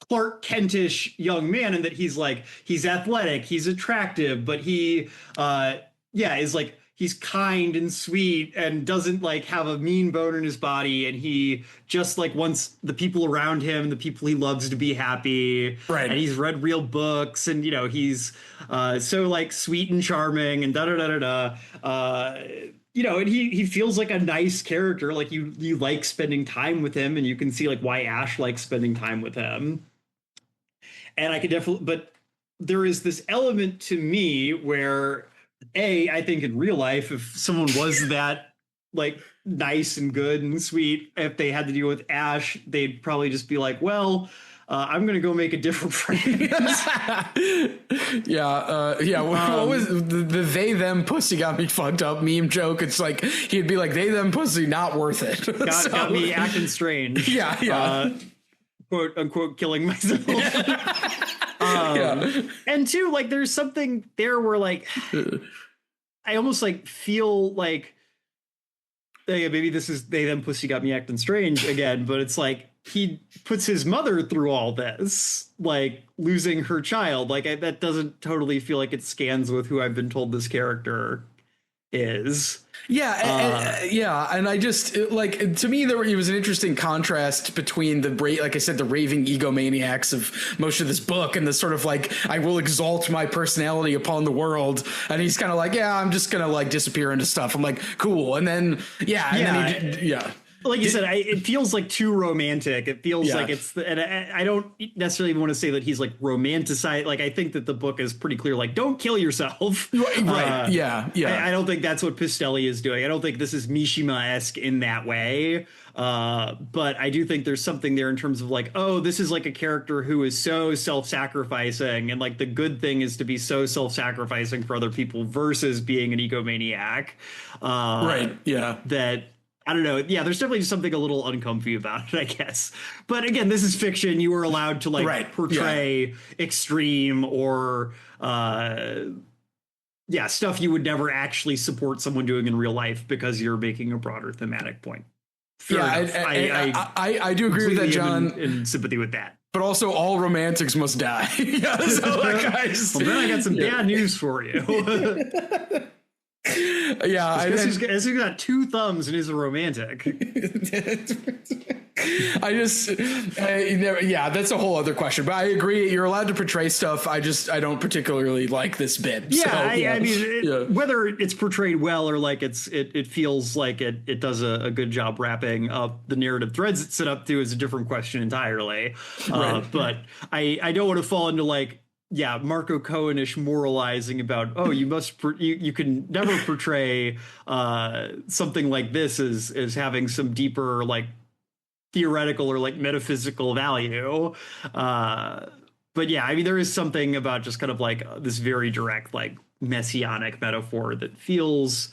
Clark Kentish young man, and that he's athletic, he's attractive, but he is like he's kind and sweet and doesn't like have a mean bone in his body, and he just like wants the people around him, the people he loves, to be happy. Right. And he's read real books, and he's so like sweet and charming and and he feels like a nice character. Like you like spending time with him, and you can see like why Ash likes spending time with him. And I could definitely, but there is this element to me where I think in real life, if someone was that like nice and good and sweet, if they had to deal with Ash, they'd probably just be like, well, I'm going to go make a different friend. What was the they them pussy got me fucked up meme joke? It's like he'd be like, they them pussy not worth it. Got me acting strange. Quote unquote killing myself. And two, like there's something there where like I almost like feel like maybe this is they them pussy got me acting strange again, but it's like he puts his mother through all this, like losing her child. Like that doesn't totally feel like it scans with who I've been told this character is. And I just like, to me, it was an interesting contrast between the raving egomaniacs of most of this book and the sort of like, I will exalt my personality upon the world, and he's kind of like, I'm just gonna like disappear into stuff. I'm like, cool, and then like you said, it feels like too romantic. It feels like it's, and I don't necessarily want to say that he's like romanticized. Like, I think that the book is pretty clear, like, don't kill yourself. Right. Yeah. I don't think that's what Pistelli is doing. I don't think this is Mishima-esque in that way. But I do think there's something there in terms of like, oh, this is like a character who is so self-sacrificing, and like the good thing is to be so self-sacrificing for other people versus being an egomaniac. Right. Yeah. That, I don't know. Yeah, there's definitely something a little uncomfy about it, I guess. But again, this is fiction. You were allowed to like portray extreme or stuff you would never actually support someone doing in real life because you're making a broader thematic point. I do agree with that, John. In sympathy with that. But also, all romantics must die. So then I got some bad news for you. Yeah, he's got two thumbs and he's a romantic. that's a whole other question. But I agree, you're allowed to portray stuff. I don't particularly like this bit. I mean, whether it's portrayed well or like it feels like it does a good job wrapping up the narrative threads it set up to is a different question entirely. But I don't want to fall into like, Marco Cohen-ish moralizing about, oh, you can never portray something like this as having some deeper like theoretical or like metaphysical value. But yeah, I mean, there is something about just kind of like this very direct like messianic metaphor that feels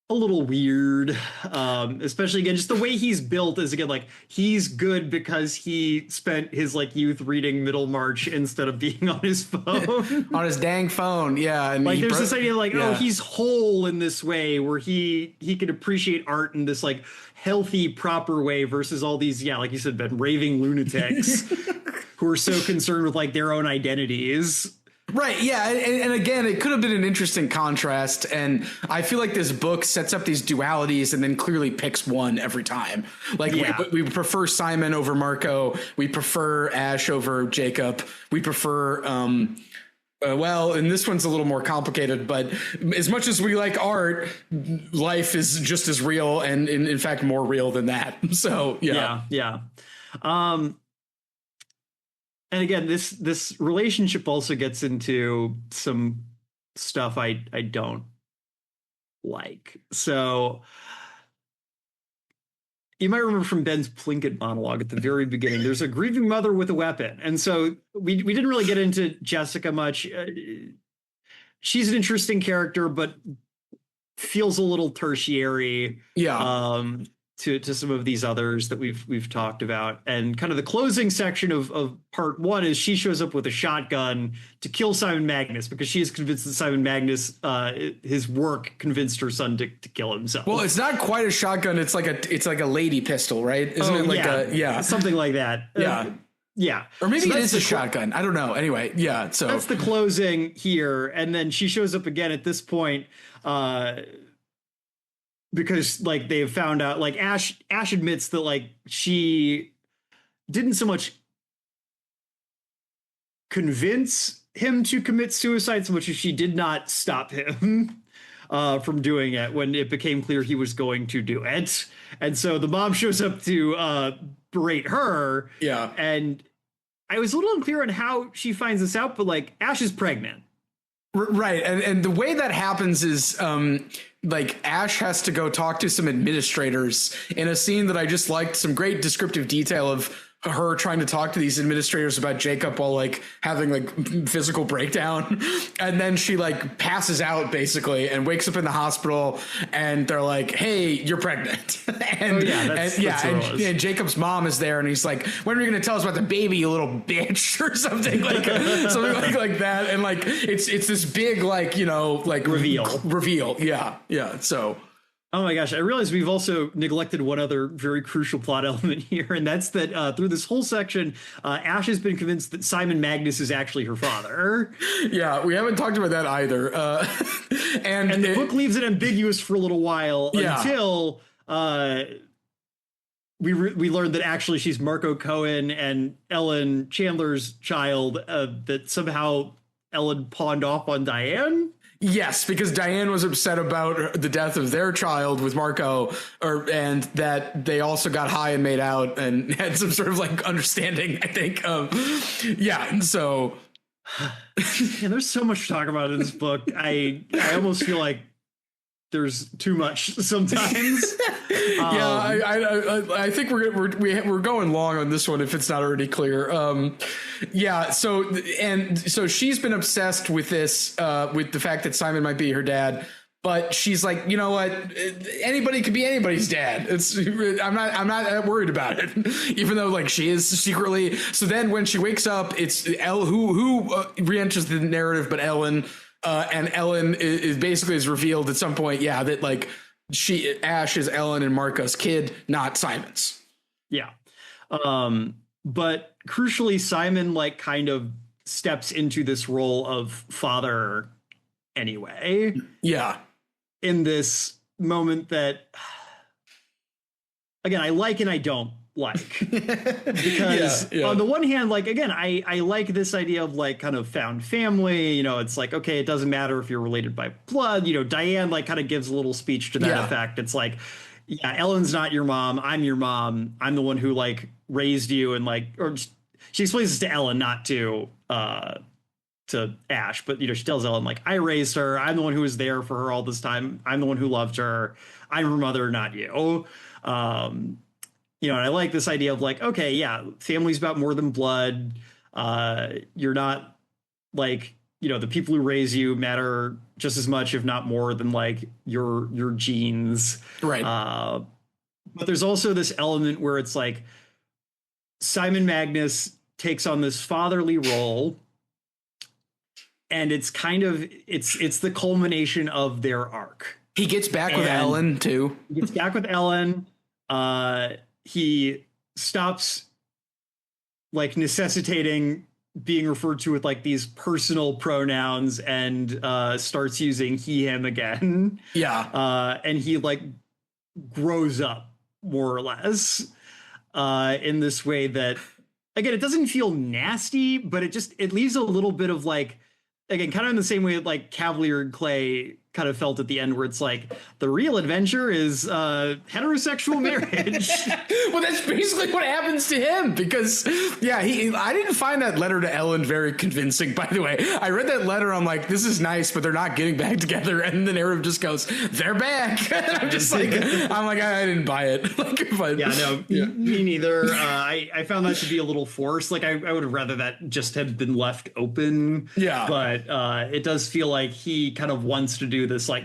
a little weird, especially again, just the way he's built is again, like he's good because he spent his like youth reading Middlemarch instead of being on his phone. On his dang phone. Yeah. And like there's this idea like, oh, he's whole in this way where he can appreciate art in this like healthy, proper way versus all these, like you said, Ben, raving lunatics who are so concerned with like their own identities. Right. Yeah. And again, it could have been an interesting contrast. And I feel like this book sets up these dualities and then clearly picks one every time. Like we prefer Simon over Marco. We prefer Ash over Jacob. We prefer, and this one's a little more complicated, but as much as we like art, life is just as real and in fact more real than that. So, yeah. And again, this relationship also gets into some stuff I don't like. So you might remember from Ben's Plinkett monologue at the very beginning, there's a grieving mother with a weapon. And so we didn't really get into Jessica much. She's an interesting character, but feels a little tertiary. To some of these others that we've talked about. And kind of the closing section of part one is she shows up with a shotgun to kill Simon Magnus because she is convinced that Simon Magnus, his work convinced her son to kill himself. Well, it's not quite a shotgun. It's like a lady pistol, right? Isn't it like something like that. Or maybe it is a shotgun. I don't know. Anyway, so that's the closing here. And then she shows up again at this point, because like they've found out, like Ash admits that like she didn't so much convince him to commit suicide so much as she did not stop him from doing it when it became clear he was going to do it. And so the mom shows up to berate her. Yeah. And I was a little unclear on how she finds this out, but like Ash is pregnant. Right. And the way that happens is like Ash has to go talk to some administrators in a scene that I just liked, some great descriptive detail of her trying to talk to these administrators about Jacob while like having like physical breakdown. And then she like passes out basically and wakes up in the hospital and they're like, hey, you're pregnant. and Jacob's mom is there and he's like, when are you going to tell us about the baby, you little bitch, or something like that. And like, it's this big, like, you know, like reveal. Yeah. So. Oh my gosh, I realize we've also neglected one other very crucial plot element here, and that's that through this whole section, Ash has been convinced that Simon Magnus is actually her father. Yeah, we haven't talked about that either. And the book leaves it ambiguous for a little while until we learned that actually she's Marco Cohen and Ellen Chandler's child, that somehow Ellen pawned off on Diane. Yes, because Diane was upset about the death of their child with Marco, and that they also got high and made out and had some sort of like understanding, I think. Yeah, and so yeah, there's so much to talk about in this book. I almost feel like there's too much sometimes. I think we're going long on this one if it's not already clear. So she's been obsessed with this, with the fact that Simon might be her dad, but she's like, you know what? Anybody could be anybody's dad. I'm not worried about it, even though like she is secretly. So then when she wakes up, it's who re-enters the narrative, but Ellen. And Ellen is basically revealed at some point, that like Ash is Ellen and Marco's kid, not Simon's. Yeah. But crucially, Simon like kind of steps into this role of father anyway. Yeah. In this moment that, again, I like and I don't like, because on the one hand, like, again, I like this idea of like kind of found family, you know, it's like, okay, it doesn't matter if you're related by blood, you know, Diane like kind of gives a little speech to that effect. It's like, yeah, Ellen's not your mom, I'm your mom, I'm the one who like raised you, and like, or she explains this to Ellen, not to Ash, but you know, she tells Ellen like, I raised her, I'm the one who was there for her all this time, I'm the one who loved her, I'm her mother, not you. You know, and I like this idea of like, okay, yeah, family's about more than blood. You're not like, you know, the people who raise you matter just as much, if not more, than like your genes. Right. But there's also this element where it's like Simon Magnus takes on this fatherly role, and it's kind of it's the culmination of their arc. He gets back with Ellen too. He gets back with Ellen. He stops like necessitating being referred to with like these personal pronouns and starts using he, him again. Yeah. And he like grows up more or less in this way that, again, it doesn't feel nasty, but it leaves a little bit of like, again, kind of in the same way like Cavalier and Clay kind of felt at the end, where it's like the real adventure is heterosexual marriage. Well, that's basically what happens to him, because I didn't find that letter to Ellen very convincing, by the way. I read that letter, I'm like, this is nice, but they're not getting back together, and the narrative just goes, they're back. I'm just like, I didn't buy it. Me neither. I found that to be a little forced. Like I would have rather that just had been left open. Yeah. But it does feel like he kind of wants to do this like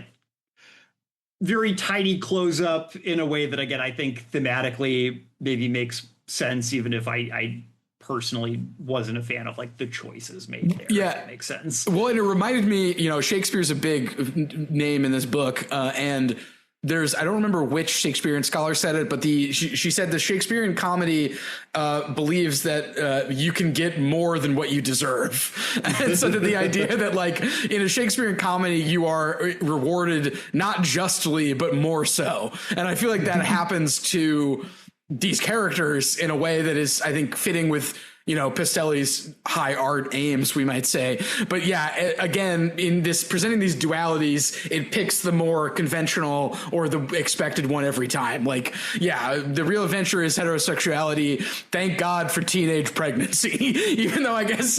very tiny close up in a way that, again, I think thematically maybe makes sense, even if I personally wasn't a fan of like the choices made there. Yeah, that makes sense. Well, and it reminded me, you know, Shakespeare's a big name in this book, and I don't remember which Shakespearean scholar said it, but she said the Shakespearean comedy believes that you can get more than what you deserve. And so that the idea that like in a Shakespearean comedy, you are rewarded not justly, but more so. And I feel like that happens to these characters in a way that is, I think, fitting with, you know, Pistelli's high art aims, we might say. But yeah, again, in this presenting these dualities, it picks the more conventional or the expected one every time. Like, yeah, the real adventure is heterosexuality. Thank God for teenage pregnancy. Even though I guess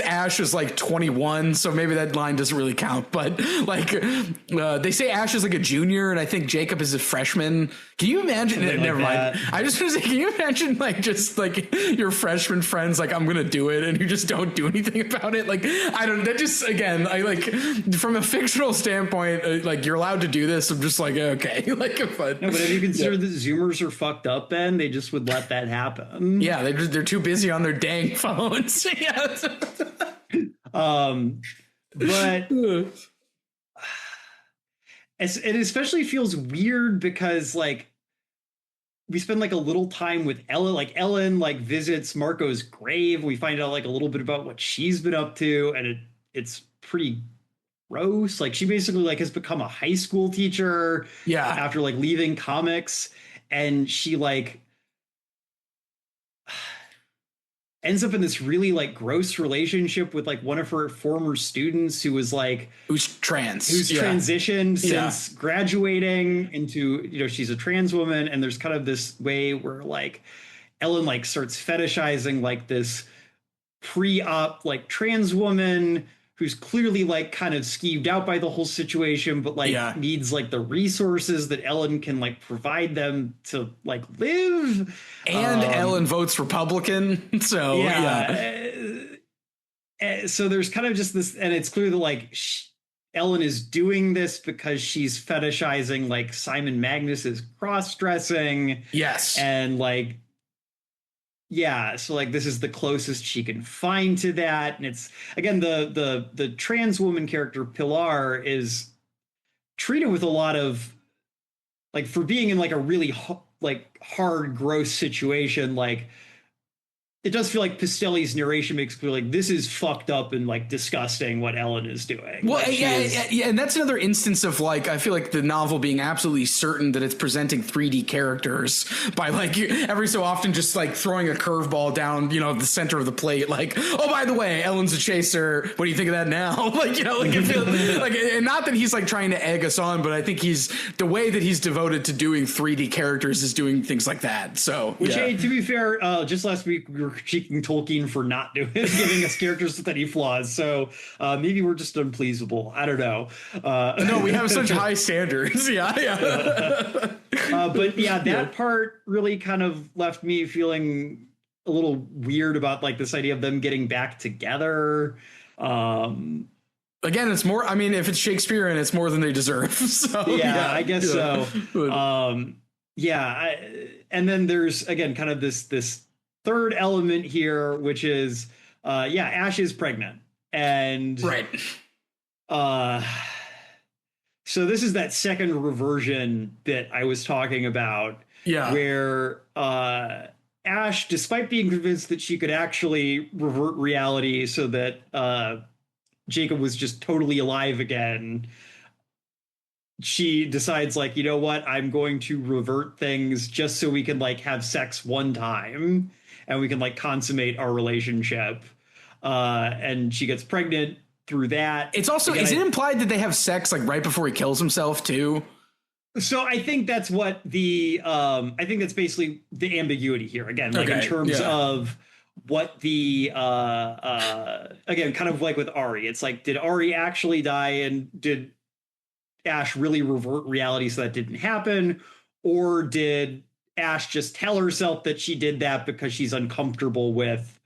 Ash is like 21, so maybe that line doesn't really count. But like, they say Ash is like a junior, and I think Jacob is a freshman. Can you imagine? Never mind. I just want to say, can you imagine like just like your freshman friends like, I'm gonna do it, and you just don't do anything about it? Like, that just, again, I like, from a fictional standpoint, like, you're allowed to do this. I'm just like, okay. Like, but have you considered that Zoomers are fucked up, Ben? They just would let that happen. Yeah, they're too busy on their dang phones. Yeah. But it especially feels weird because like we spend like a little time with Ellen. Like Ellen like visits Marco's grave. We find out like a little bit about what she's been up to, and it's pretty gross. Like she basically like has become a high school teacher. Yeah. After like leaving comics, and she like ends up in this really like gross relationship with like one of her former students who was like who's transitioned since graduating into, you know, she's a trans woman, and there's kind of this way where like Ellen like starts fetishizing like this pre-op like trans woman who's clearly like kind of skeeved out by the whole situation, but like needs like the resources that Ellen can like provide them to like live. And Ellen votes Republican. So so there's kind of just this, and it's clear that like Ellen is doing this because she's fetishizing like Simon Magnus's cross-dressing. Yes. And like, so like this is the closest she can find to that. And it's, again, the trans woman character Pilar is treated with a lot of like, for being in like a really like hard, gross situation, like it does feel like Pistelli's narration makes clear like this is fucked up and like disgusting what Ellen is doing. Well, like, and that's another instance of like, I feel like the novel being absolutely certain that it's presenting 3D characters by like every so often just like throwing a curveball down, you know, the center of the plate. Like, oh, by the way, Ellen's a chaser. What do you think of that now? Like, you know, like, like, and not that he's like trying to egg us on, but I think the way that he's devoted to doing 3D characters is doing things like that. So, which, hey, to be fair, just last week we were critiquing Tolkien for not doing giving us characters with any flaws. So maybe we're just unpleasable. I don't know. No, we have such high standards. But that part really kind of left me feeling a little weird about like this idea of them getting back together. Again, it's more, I mean, if it's Shakespearean, it's more than they deserve. So I guess so. And then there's, again, kind of this third element here, which is Ash is pregnant, and so this is that second reversion bit I was talking about, where Ash, despite being convinced that she could actually revert reality so that Jacob was just totally alive again, she decides like, you know what, I'm going to revert things just so we can like have sex one time and we can like consummate our relationship. And she gets pregnant through that. It's also, is it implied that they have sex like right before he kills himself too? So I think that's what I think that's basically the ambiguity here. Again, like in terms of what the, again, kind of like with Ari, it's like, did Ari actually die and did Ash really revert reality so that didn't happen? Or did Ash just tell herself that she did that because she's uncomfortable with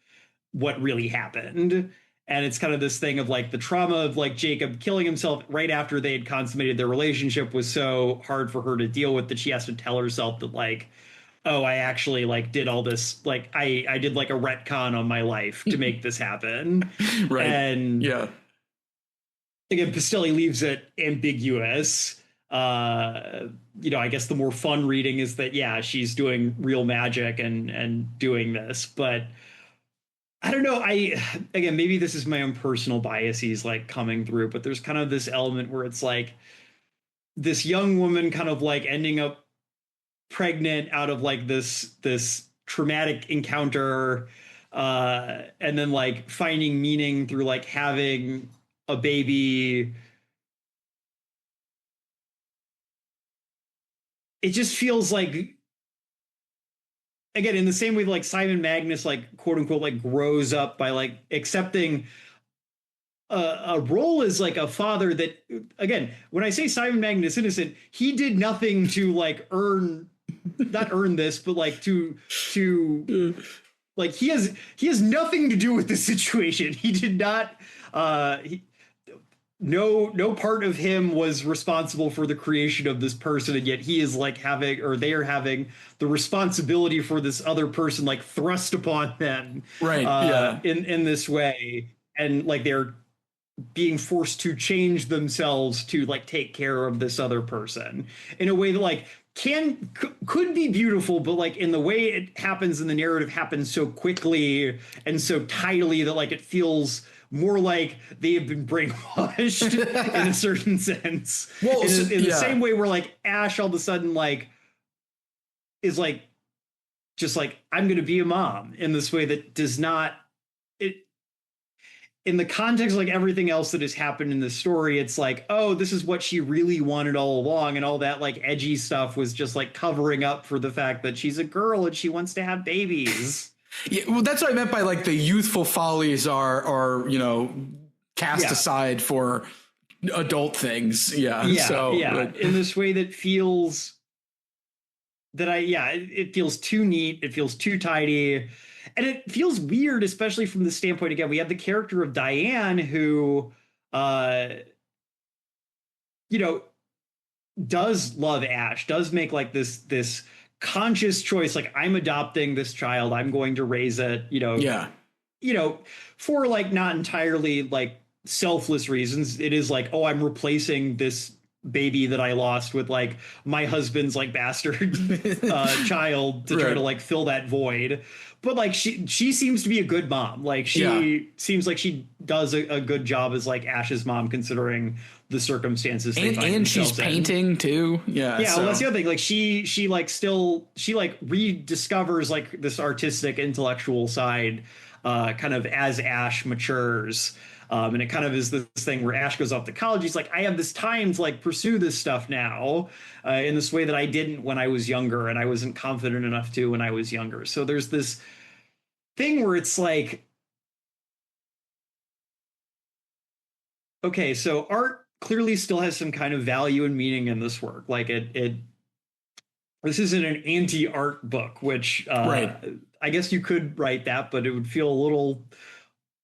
what really happened? And it's kind of this thing of like the trauma of like Jacob killing himself right after they had consummated their relationship was so hard for her to deal with that she has to tell herself that like, oh, I actually like did all this, like I did like a retcon on my life to make this happen. Right. And again, Pistelli leaves it ambiguous. I guess the more fun reading is that, she's doing real magic and doing this, but I don't know. Again, maybe this is my own personal biases like coming through, but there's kind of this element where it's like this young woman kind of like ending up pregnant out of like this traumatic encounter, and then like finding meaning through like having a baby. It just feels like, again, in the same way like Simon Magnus like quote unquote like grows up by like accepting a role as like a father that, again, when I say Simon Magnus innocent, he did nothing to like not earn this, but like to like he has nothing to do with this situation. He did not no part of him was responsible for the creation of this person, and yet he is like having, or they are having, the responsibility for this other person like thrust upon them, in this way, and like they're being forced to change themselves to like take care of this other person in a way that like could be beautiful, but like in the way it happens in the narrative happens so quickly and so tidily that like it feels more like they have been brainwashed in a certain sense. Well, in the same way where like Ash all of a sudden like is like just like, I'm going to be a mom in this way that does not, it, in the context of like everything else that has happened in the story, it's like, oh, this is what she really wanted all along. And all that like edgy stuff was just like covering up for the fact that she's a girl and she wants to have babies. Yeah, well, that's what I meant by like the youthful follies are cast aside for adult things. Yeah. In this way that feels it feels too neat. It feels too tidy. And it feels weird, especially from the standpoint, again, we have the character of Diane who, does love Ash, does make like this conscious choice. Like, I'm adopting this child. I'm going to raise it, for like not entirely like selfless reasons. It is like, oh, I'm replacing this baby that I lost with like my husband's like bastard child to try to like fill that void. But like she seems to be a good mom. Like she seems like she does a good job as like Ash's mom, considering the circumstances. And she's painting too. Yeah. Yeah. Well, that's the other thing. Like she rediscovers like this artistic intellectual side kind of as Ash matures. And it kind of is this thing where Ash goes off to college. He's like, I have this time to like pursue this stuff now in this way that I didn't when I was younger, and I wasn't confident enough to when I was younger. So there's this thing where it's like, okay, so art clearly still has some kind of value and meaning in this work. Like this isn't an anti-art book, which right. I guess you could write that, but it would feel a little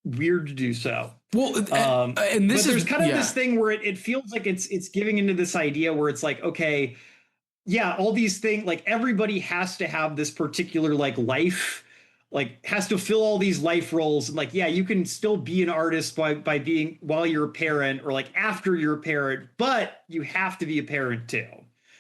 weird to do so. Well, and this there's kind of this thing where it feels like it's giving into this idea where it's like, okay, yeah, all these things, like everybody has to have this particular like life, like has to fill all these life roles. And like, yeah, you can still be an artist by being while you're a parent or like after you're a parent, but you have to be a parent too.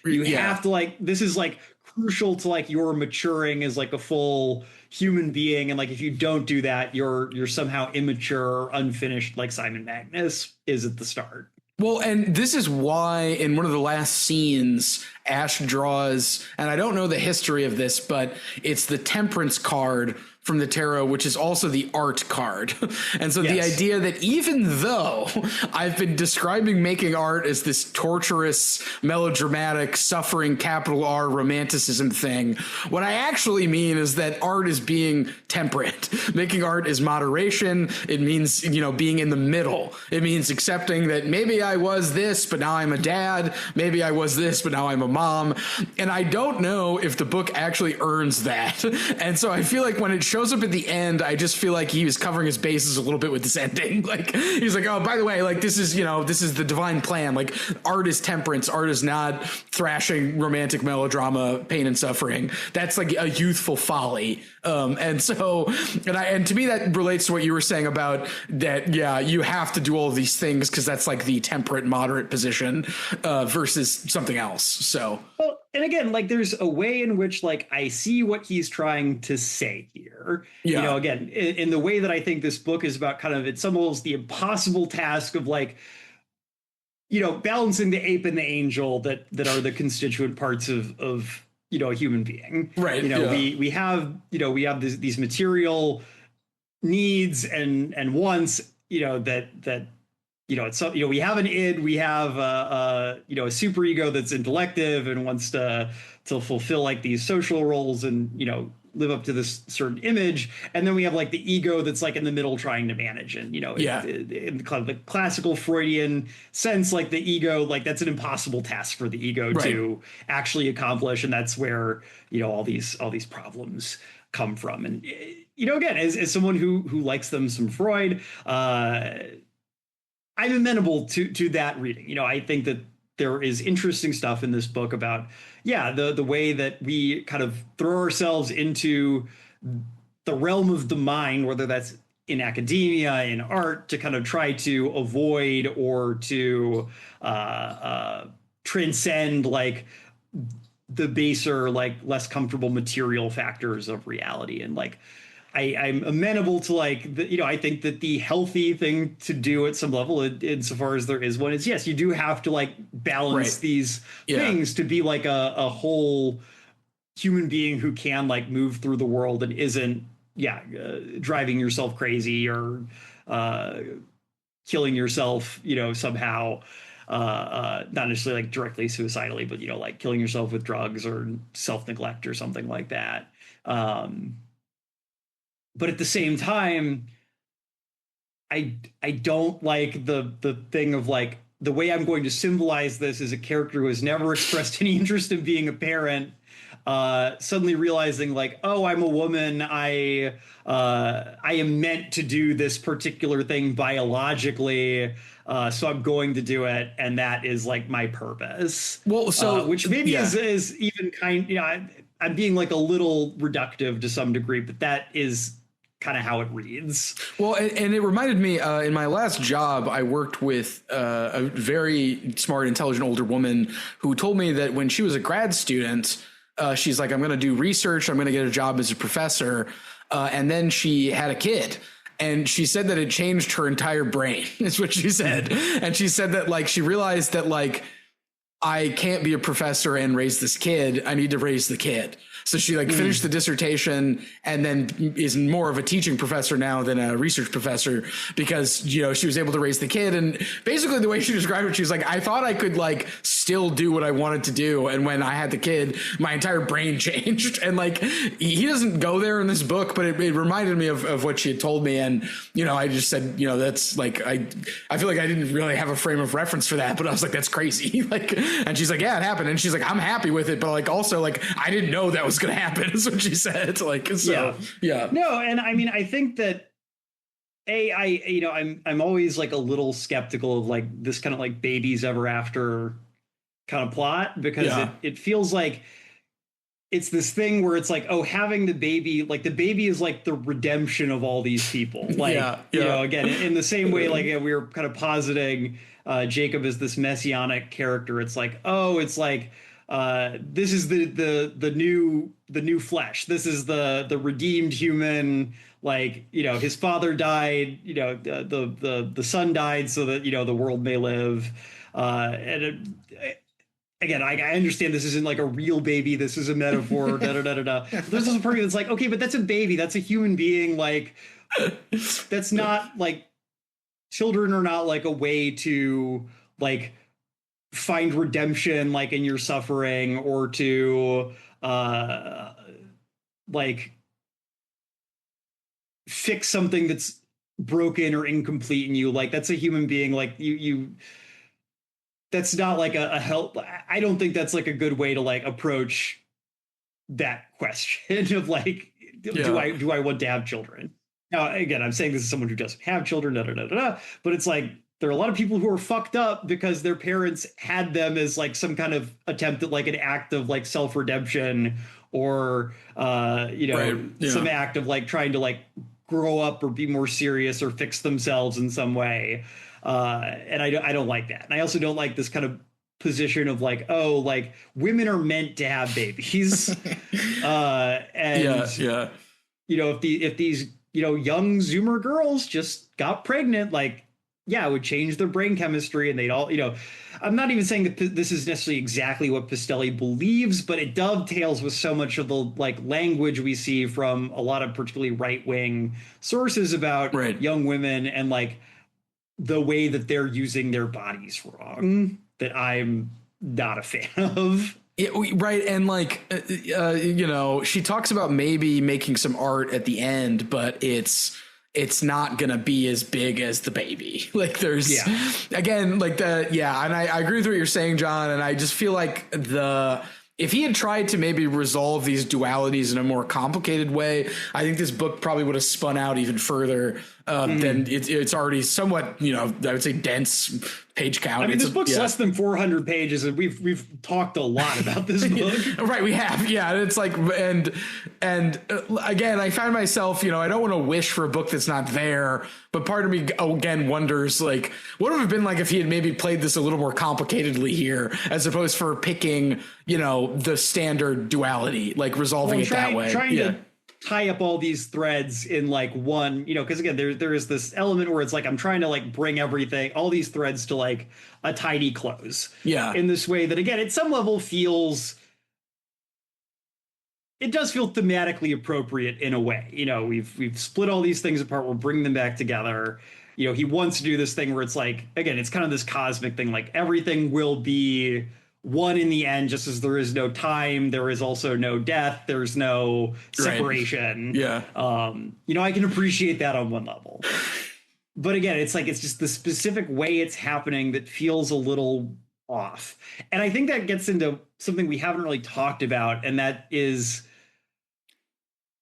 You have to like, this is like crucial to like your maturing as like a full human being. And like, if you don't do that, you're somehow immature or unfinished, like Simon Magnus is at the start. Well, and this is why in one of the last scenes, Ash draws, and I don't know the history of this, but it's the Temperance card from the tarot, which is also the art card. And so the idea that even though I've been describing making art as this torturous, melodramatic, suffering, capital R romanticism thing, what I actually mean is that art is being temperate. Making art is moderation. It means, being in the middle. It means accepting that maybe I was this, but now I'm a dad. Maybe I was this, but now I'm a mom. And I don't know if the book actually earns that. And so I feel like when it shows up at the end, I just feel like he was covering his bases a little bit with this ending. Like, he's like, oh, by the way, like, this is the divine plan. Like, art is temperance. Art is not thrashing romantic melodrama, pain and suffering. That's like a youthful folly. And to me, that relates to what you were saying about that. Yeah, you have to do all of these things because that's like the temperate, moderate position versus something else. So, well, and again, like there's a way in which like I see what he's trying to say here. Yeah. Again, in the way that I think this book is about kind of, it symbols the impossible task of like, balancing the ape and the angel that are the constituent parts of a human being. Right. We have these material needs and wants, that it's we have an id, we have a superego that's intellective and wants to fulfill like these social roles and live up to this certain image, and then we have like the ego that's like in the middle trying to manage. And in the classical Freudian sense, like the ego, like that's an impossible task for the ego to actually accomplish, and that's where all these problems come from. And again, as someone who likes them some Freud, I'm amenable to that reading. I think that there is interesting stuff in this book about, the way that we kind of throw ourselves into the realm of the mind, whether that's in academia, in art, to kind of try to avoid or to transcend like the baser, like less comfortable material factors of reality. And like, I'm amenable to like, I think that the healthy thing to do at some level, insofar as there is one, is yes, you do have to like balance these things to be like a whole human being who can like move through the world and isn't driving yourself crazy or uh, killing yourself, somehow, not necessarily like directly suicidally, but like killing yourself with drugs or self-neglect or something like that. But at the same time, I don't like the thing of like the way I'm going to symbolize this is a character who has never expressed any interest in being a parent, suddenly realizing like, oh, I'm a woman. I am meant to do this particular thing biologically. So I'm going to do it, and that is like my purpose. Well, so which maybe is even kind. I'm being like a little reductive to some degree, but that is kind of how it reads. Well, and it reminded me in my last job, I worked with a very smart, intelligent older woman who told me that when she was a grad student, she's like, I'm going to do research. I'm going to get a job as a professor. And then she had a kid. And she said that it changed her entire brain, is what she said. And she said that like she realized that like, I can't be a professor and raise this kid. I need to raise the kid. So she like finished the dissertation and then is more of a teaching professor now than a research professor because, she was able to raise the kid. And basically the way she described it, she was like, I thought I could like still do what I wanted to do. And when I had the kid, my entire brain changed. And like, he doesn't go there in this book, but it reminded me of what she had told me. And, I just said, that's like, I feel like I didn't really have a frame of reference for that, but I was like, that's crazy. Like, and she's like, yeah, it happened. And she's like, I'm happy with it. But like, also like, I didn't know that was going to happen is what she said. Like, so yeah. No. And I mean, I think that I'm always like a little skeptical of like this kind of like babies ever after kind of plot because it feels like it's this thing where it's like, oh, having the baby is like the redemption of all these people. Like, again, in the same way, like we were kind of positing Jacob as this messianic character. It's like, oh, it's like, this is the new flesh. This is the redeemed human. Like, his father died, the son died so that, the world may live. Again, I understand this isn't like a real baby. This is a metaphor. There's also a part of me that's like, okay, but that's a baby. That's a human being. Like, that's not like children are not like a way to like find redemption like in your suffering or to like fix something that's broken or incomplete in you. Like that's a human being. Like you that's not like a help. I don't think that's like a good way to like approach that question of like, do I want to have children? Now, again, I'm saying this is someone who doesn't have children, but it's like, there are a lot of people who are fucked up because their parents had them as like some kind of attempt at like an act of like self-redemption or, some act of like trying to like grow up or be more serious or fix themselves in some way. And I don't like that. And I also don't like this kind of position of like, oh, like women are meant to have babies. If these, young Zoomer girls just got pregnant, like, it would change their brain chemistry and they'd all, I'm not even saying that this is necessarily exactly what Pistelli believes, but it dovetails with so much of the like language we see from a lot of particularly right-wing sources about young women and like the way that they're using their bodies wrong that I'm not a fan of. Yeah, right. And like, she talks about maybe making some art at the end, but it's not going to be as big as the baby. Like there's again, like and I agree with what you're saying, John. And I just feel like if he had tried to maybe resolve these dualities in a more complicated way, I think this book probably would have spun out even further than it's already somewhat, I would say dense page count. I mean, this book's less than 400 pages, and we've talked a lot about this book. Right, we have, and it's like, and again, I find myself, I don't want to wish for a book that's not there, but part of me again wonders, like, what would have been like if he had maybe played this a little more complicatedly here, as opposed for picking, the standard duality, like resolving it that way. Trying to tie up all these threads in like one, because again, there is this element where it's like I'm trying to like bring all these threads to like a tidy close. Yeah. In this way that again, at some level feels it does feel thematically appropriate in a way. You know, we've split all these things apart. We're bringing them back together. You know, he wants to do this thing where it's like, again, it's kind of this cosmic thing, like everything will be one in the end, just as there is no time, there is also no death, there's no separation. Right. Yeah. You know, I can appreciate that on one level. But again, it's like, it's just the specific way it's happening that feels a little off. And I think that gets into something we haven't really talked about, and that is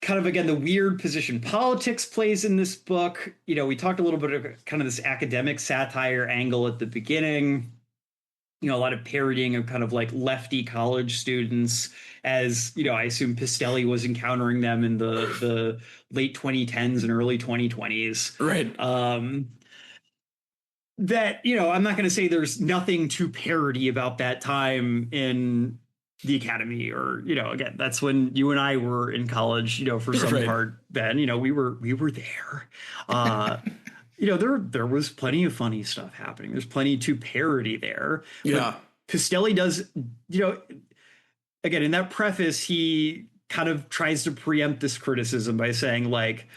kind of, again, the weird position politics plays in this book. You know, we talked a little bit of kind of this academic satire angle at the beginning. You know, a lot of parodying of kind of like lefty college students, as, you know, I assume Pistelli was encountering them in the late 2010s and early 2020s. Right. That, you know, I'm not going to say there's nothing to parody about that time in the academy, or, you know, again, that's when you and I were in college, you know, for some part, Ben, you know, we were there. You know, there was plenty of funny stuff happening. There's plenty to parody there. Yeah. But Pistelli does, you know, again, in that preface, he kind of tries to preempt this criticism by saying, like,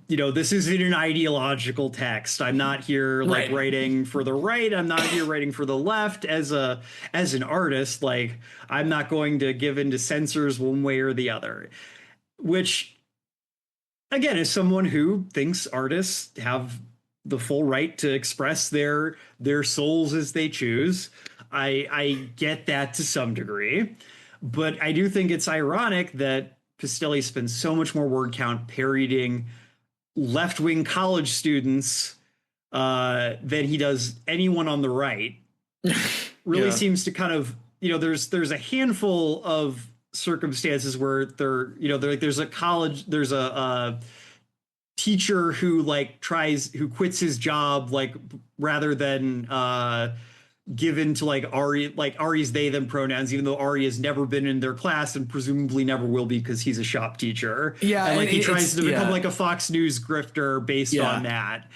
you know, this isn't an ideological text. I'm not here like writing for the right. I'm not here writing for the left. As an artist, like, I'm not going to give in to censors one way or the other. Which, again, as someone who thinks artists have the full right to express their souls as they choose, I get that to some degree. But I do think it's ironic that Pistelli spends so much more word count parodying left-wing college students than he does anyone on the right. Really seems to kind of, you know, there's a handful of circumstances where there's a teacher who who quits his job, like, rather than given to like Ari's they them pronouns, even though Ari has never been in their class and presumably never will be because he's a shop teacher. Yeah, and like he tries to become like a Fox News grifter based on that.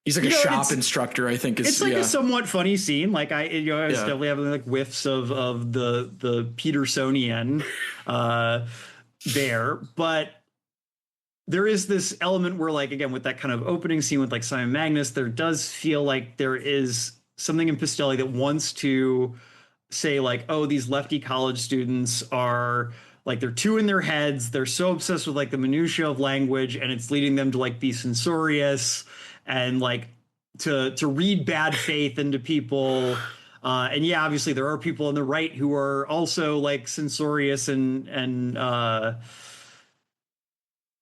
He's like a shop instructor, I think. It's like a somewhat funny scene. Like I was definitely having like whiffs of the Petersonian there, but there is this element where, like, again, with that kind of opening scene with like Simon Magnus, there does feel like there is something in Pistelli that wants to say, like, oh, these lefty college students are like, they're too in their heads. They're so obsessed with like the minutiae of language, and it's leading them to like be censorious and like to read bad faith into people. And yeah, obviously there are people on the right who are also like censorious and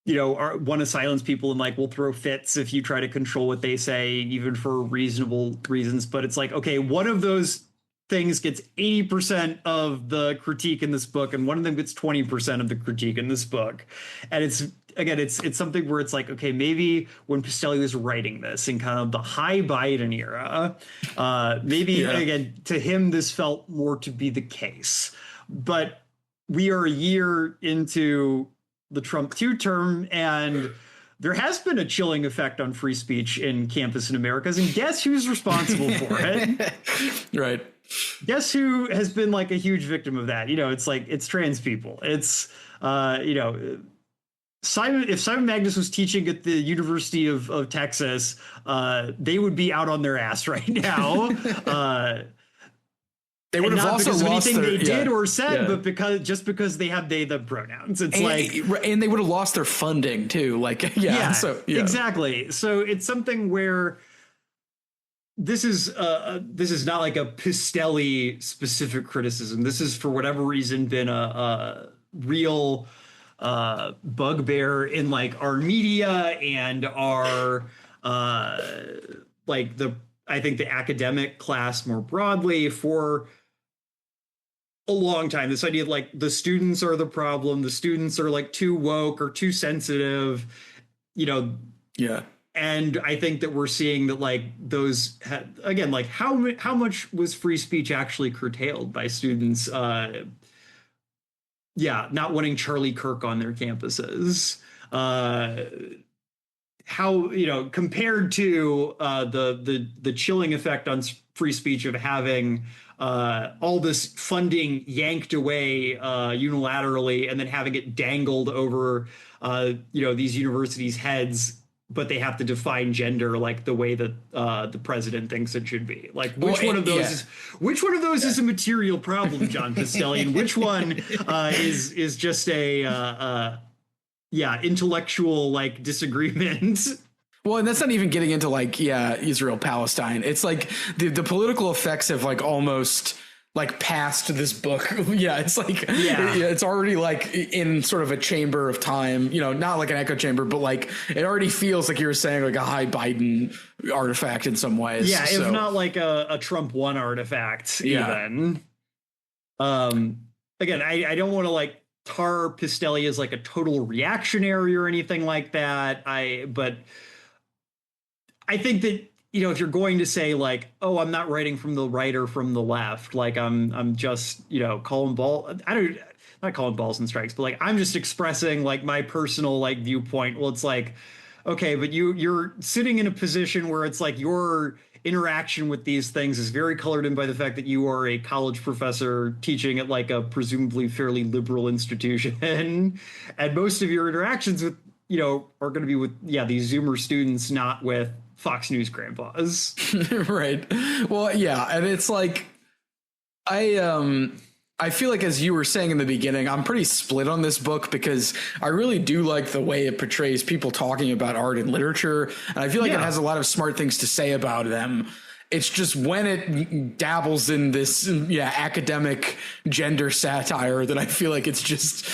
you know, want to silence people and like will throw fits if you try to control what they say, even for reasonable reasons. But it's like, okay, one of those things gets 80% of the critique in this book, and one of them gets 20% of the critique in this book. And it's, again, it's something where it's like, okay, maybe when Pistelli was writing this in kind of the high Biden era, again, to him, this felt more to be the case. But we are a year into the Trump 2 term, and there has been a chilling effect on free speech in campus in Americas. And guess who's responsible for it? Right. Guess who has been like a huge victim of that? You know, it's like, it's trans people. It's, you know, if Simon Magnus was teaching at the University of Texas, they would be out on their ass right now. They would have also lost anything they did or said, but because they have they them pronouns. It's and they would have lost their funding too. Like, exactly. So it's something where this is not like a Pistelli specific criticism. This is, for whatever reason, been a real bugbear in like our media and our I think the academic class more broadly for a long time. This idea of like the students are the problem, the students are like too woke or too sensitive, you know. Yeah. And I think that we're seeing that like those again, like how much was free speech actually curtailed by students not wanting Charlie Kirk on their campuses. how, compared to the chilling effect on free speech of having all this funding yanked away unilaterally and then having it dangled over these universities' heads, but they have to define gender like the way that the president thinks it should be. Like which one of those is a material problem, John Pistelli, and which one is just a intellectual like disagreement. Well, and that's not even getting into like, Israel, Palestine. It's like the political effects have like almost like past this book. It's like, it's already like in sort of a chamber of time, not like an echo chamber, but like it already feels like you were saying like a high Biden artifact in some ways. Yeah, if not like a Trump 1 artifact even. Again, I don't want to like tar Pistelli as like a total reactionary or anything like that. But I think that, if you're going to say like, oh, I'm not writing from the right or from the left, like I'm just, not calling balls and strikes, but like I'm just expressing like my personal like viewpoint. Well, it's like, okay, but you're sitting in a position where it's like your interaction with these things is very colored in by the fact that you are a college professor teaching at like a presumably fairly liberal institution. And most of your interactions with, are going to be with, these Zoomer students, not with Fox News grandpas. Right. Well, yeah. And it's like, I feel like, as you were saying in the beginning, I'm pretty split on this book because I really do like the way it portrays people talking about art and literature. And I feel like it has a lot of smart things to say about them. It's just when it dabbles in this academic gender satire that I feel like it's just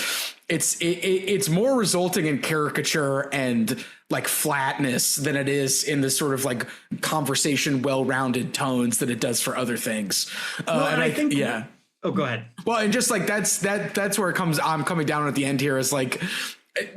it's more resulting in caricature and like flatness than it is in the sort of like conversation, well-rounded tones that it does for other things. And I think oh, go ahead. Well, and just like that's where it comes. I'm coming down at the end here is like,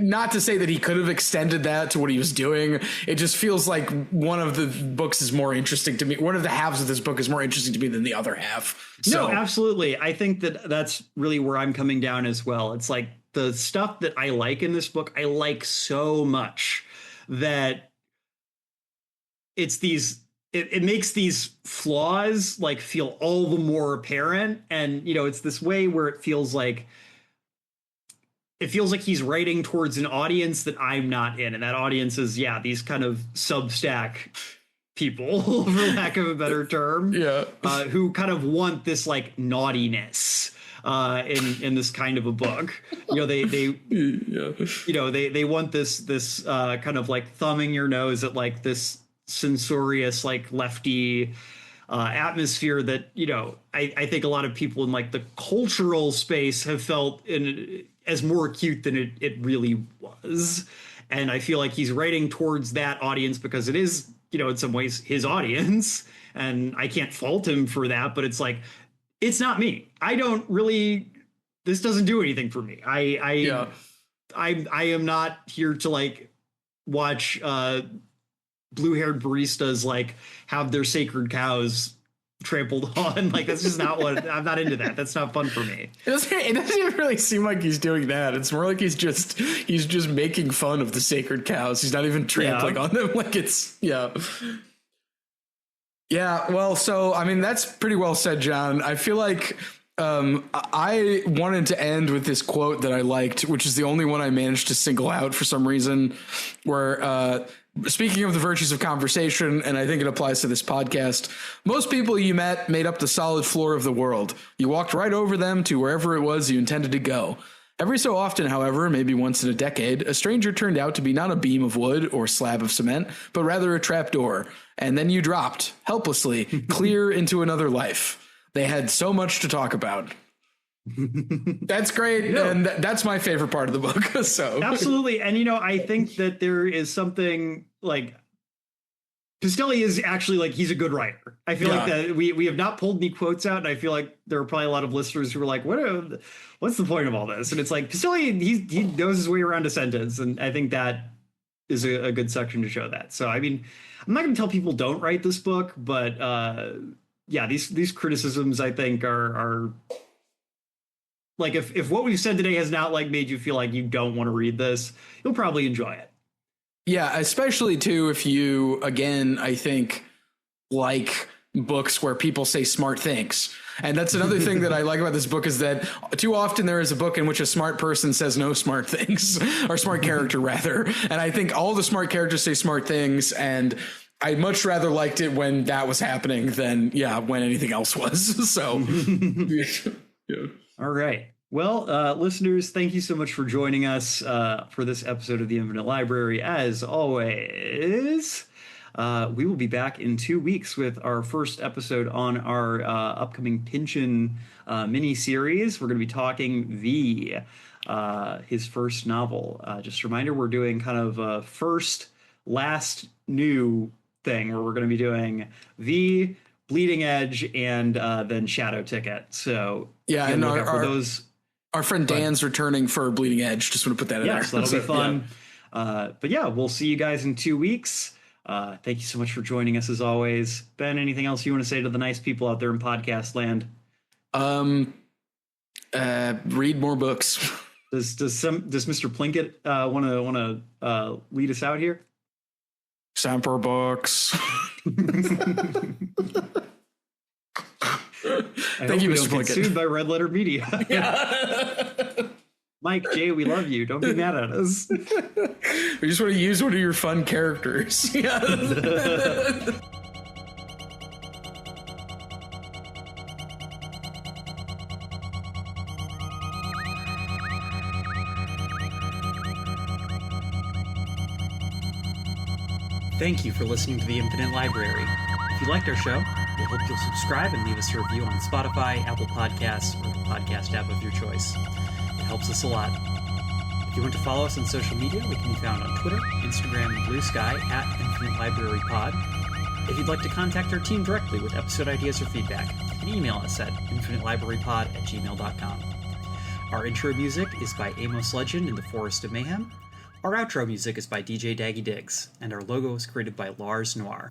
not to say that he could have extended that to what he was doing. It just feels like one of the books is more interesting to me. One of the halves of this book is more interesting to me than the other half. So. No, absolutely. I think that that's really where I'm coming down as well. It's like the stuff that I like in this book, I like so much that it's these. It makes these flaws like feel all the more apparent. And, it's this way where it feels like he's writing towards an audience that I'm not in. And that audience is, these kind of Substack people, for lack of a better term, who kind of want this like naughtiness in this kind of a book. They want this kind of like thumbing your nose at like this censorious like lefty atmosphere that I think a lot of people in like the cultural space have felt as more acute than it really was. And I feel like he's writing towards that audience because it is in some ways his audience, and I can't fault him for that. But it's like, it's not me. This doesn't do anything for me. I am not here to like watch blue-haired baristas like have their sacred cows trampled on. Like, that's just not what I'm not into that. That's not fun for me. It doesn't even really seem like he's doing that. It's more like he's just making fun of the sacred cows. He's not even trampling on them. Like it's well, so I mean, that's pretty well said, John. I feel like I wanted to end with this quote that I liked, which is the only one I managed to single out for some reason, where speaking of the virtues of conversation, and I think it applies to this podcast, most people you met made up the solid floor of the world. You walked right over them to wherever it was you intended to go. Every so often, however, maybe once in a decade, a stranger turned out to be not a beam of wood or slab of cement, but rather a trapdoor. And then you dropped, helplessly, clear into another life. They had so much to talk about. That's great. Yeah. And that's my favorite part of the book. So absolutely. And, I think that there is something like Pistelli is actually like, he's a good writer. I feel like that we have not pulled any quotes out. And I feel like there are probably a lot of listeners who are like, what's the point of all this? And it's like, Pistelli, he knows his way around a sentence. And I think that is a good section to show that. So, I mean, I'm not going to tell people don't write this book, but these criticisms I think are like, if what we've said today has not like made you feel like you don't want to read this, you'll probably enjoy it. Yeah, especially too if you, again, I think, like books where people say smart things. And that's another thing that I like about this book is that too often there is a book in which a smart person says no smart things, or smart character rather. And I think all the smart characters say smart things, and I much rather liked it when that was happening than when anything else was. So yeah. All right. Well, listeners, thank you so much for joining us for this episode of the Infinite Library. As always, we will be back in 2 weeks with our first episode on our upcoming Pynchon mini-series. We're going to be talking his first novel. Just a reminder, we're doing kind of a first, last new thing where we're going to be doing V, Bleeding Edge, and then Shadow Ticket. So yeah, and our friend Dan's returning for Bleeding Edge. Just want to put that in there. So that'll be fun. Yeah. But yeah, we'll see you guys in 2 weeks. Thank you so much for joining us as always. Ben, anything else you want to say to the nice people out there in podcast land? Read more books. Does Mr. Plinkett want to lead us out here? Semper Books. Thank you, Mr. Plinkett. Sued by Red Letter Media. Mike, Jay, we love you. Don't be mad at us. We just want to use one of your fun characters. Thank you for listening to the Infinite Library. If you liked our show, we hope you'll subscribe and leave us a review on Spotify, Apple Podcasts, or the podcast app of your choice. It helps us a lot. If you want to follow us on social media, we can be found on Twitter, Instagram, and Blue Sky at Infinite Library Pod. If you'd like to contact our team directly with episode ideas or feedback, you can email us at infinitelibраrypod@gmail.com. Our intro music is by Amos Legend in the Forest of Mayhem. Our outro music is by DJ Daggy Diggs, and our logo is created by Lars Noir.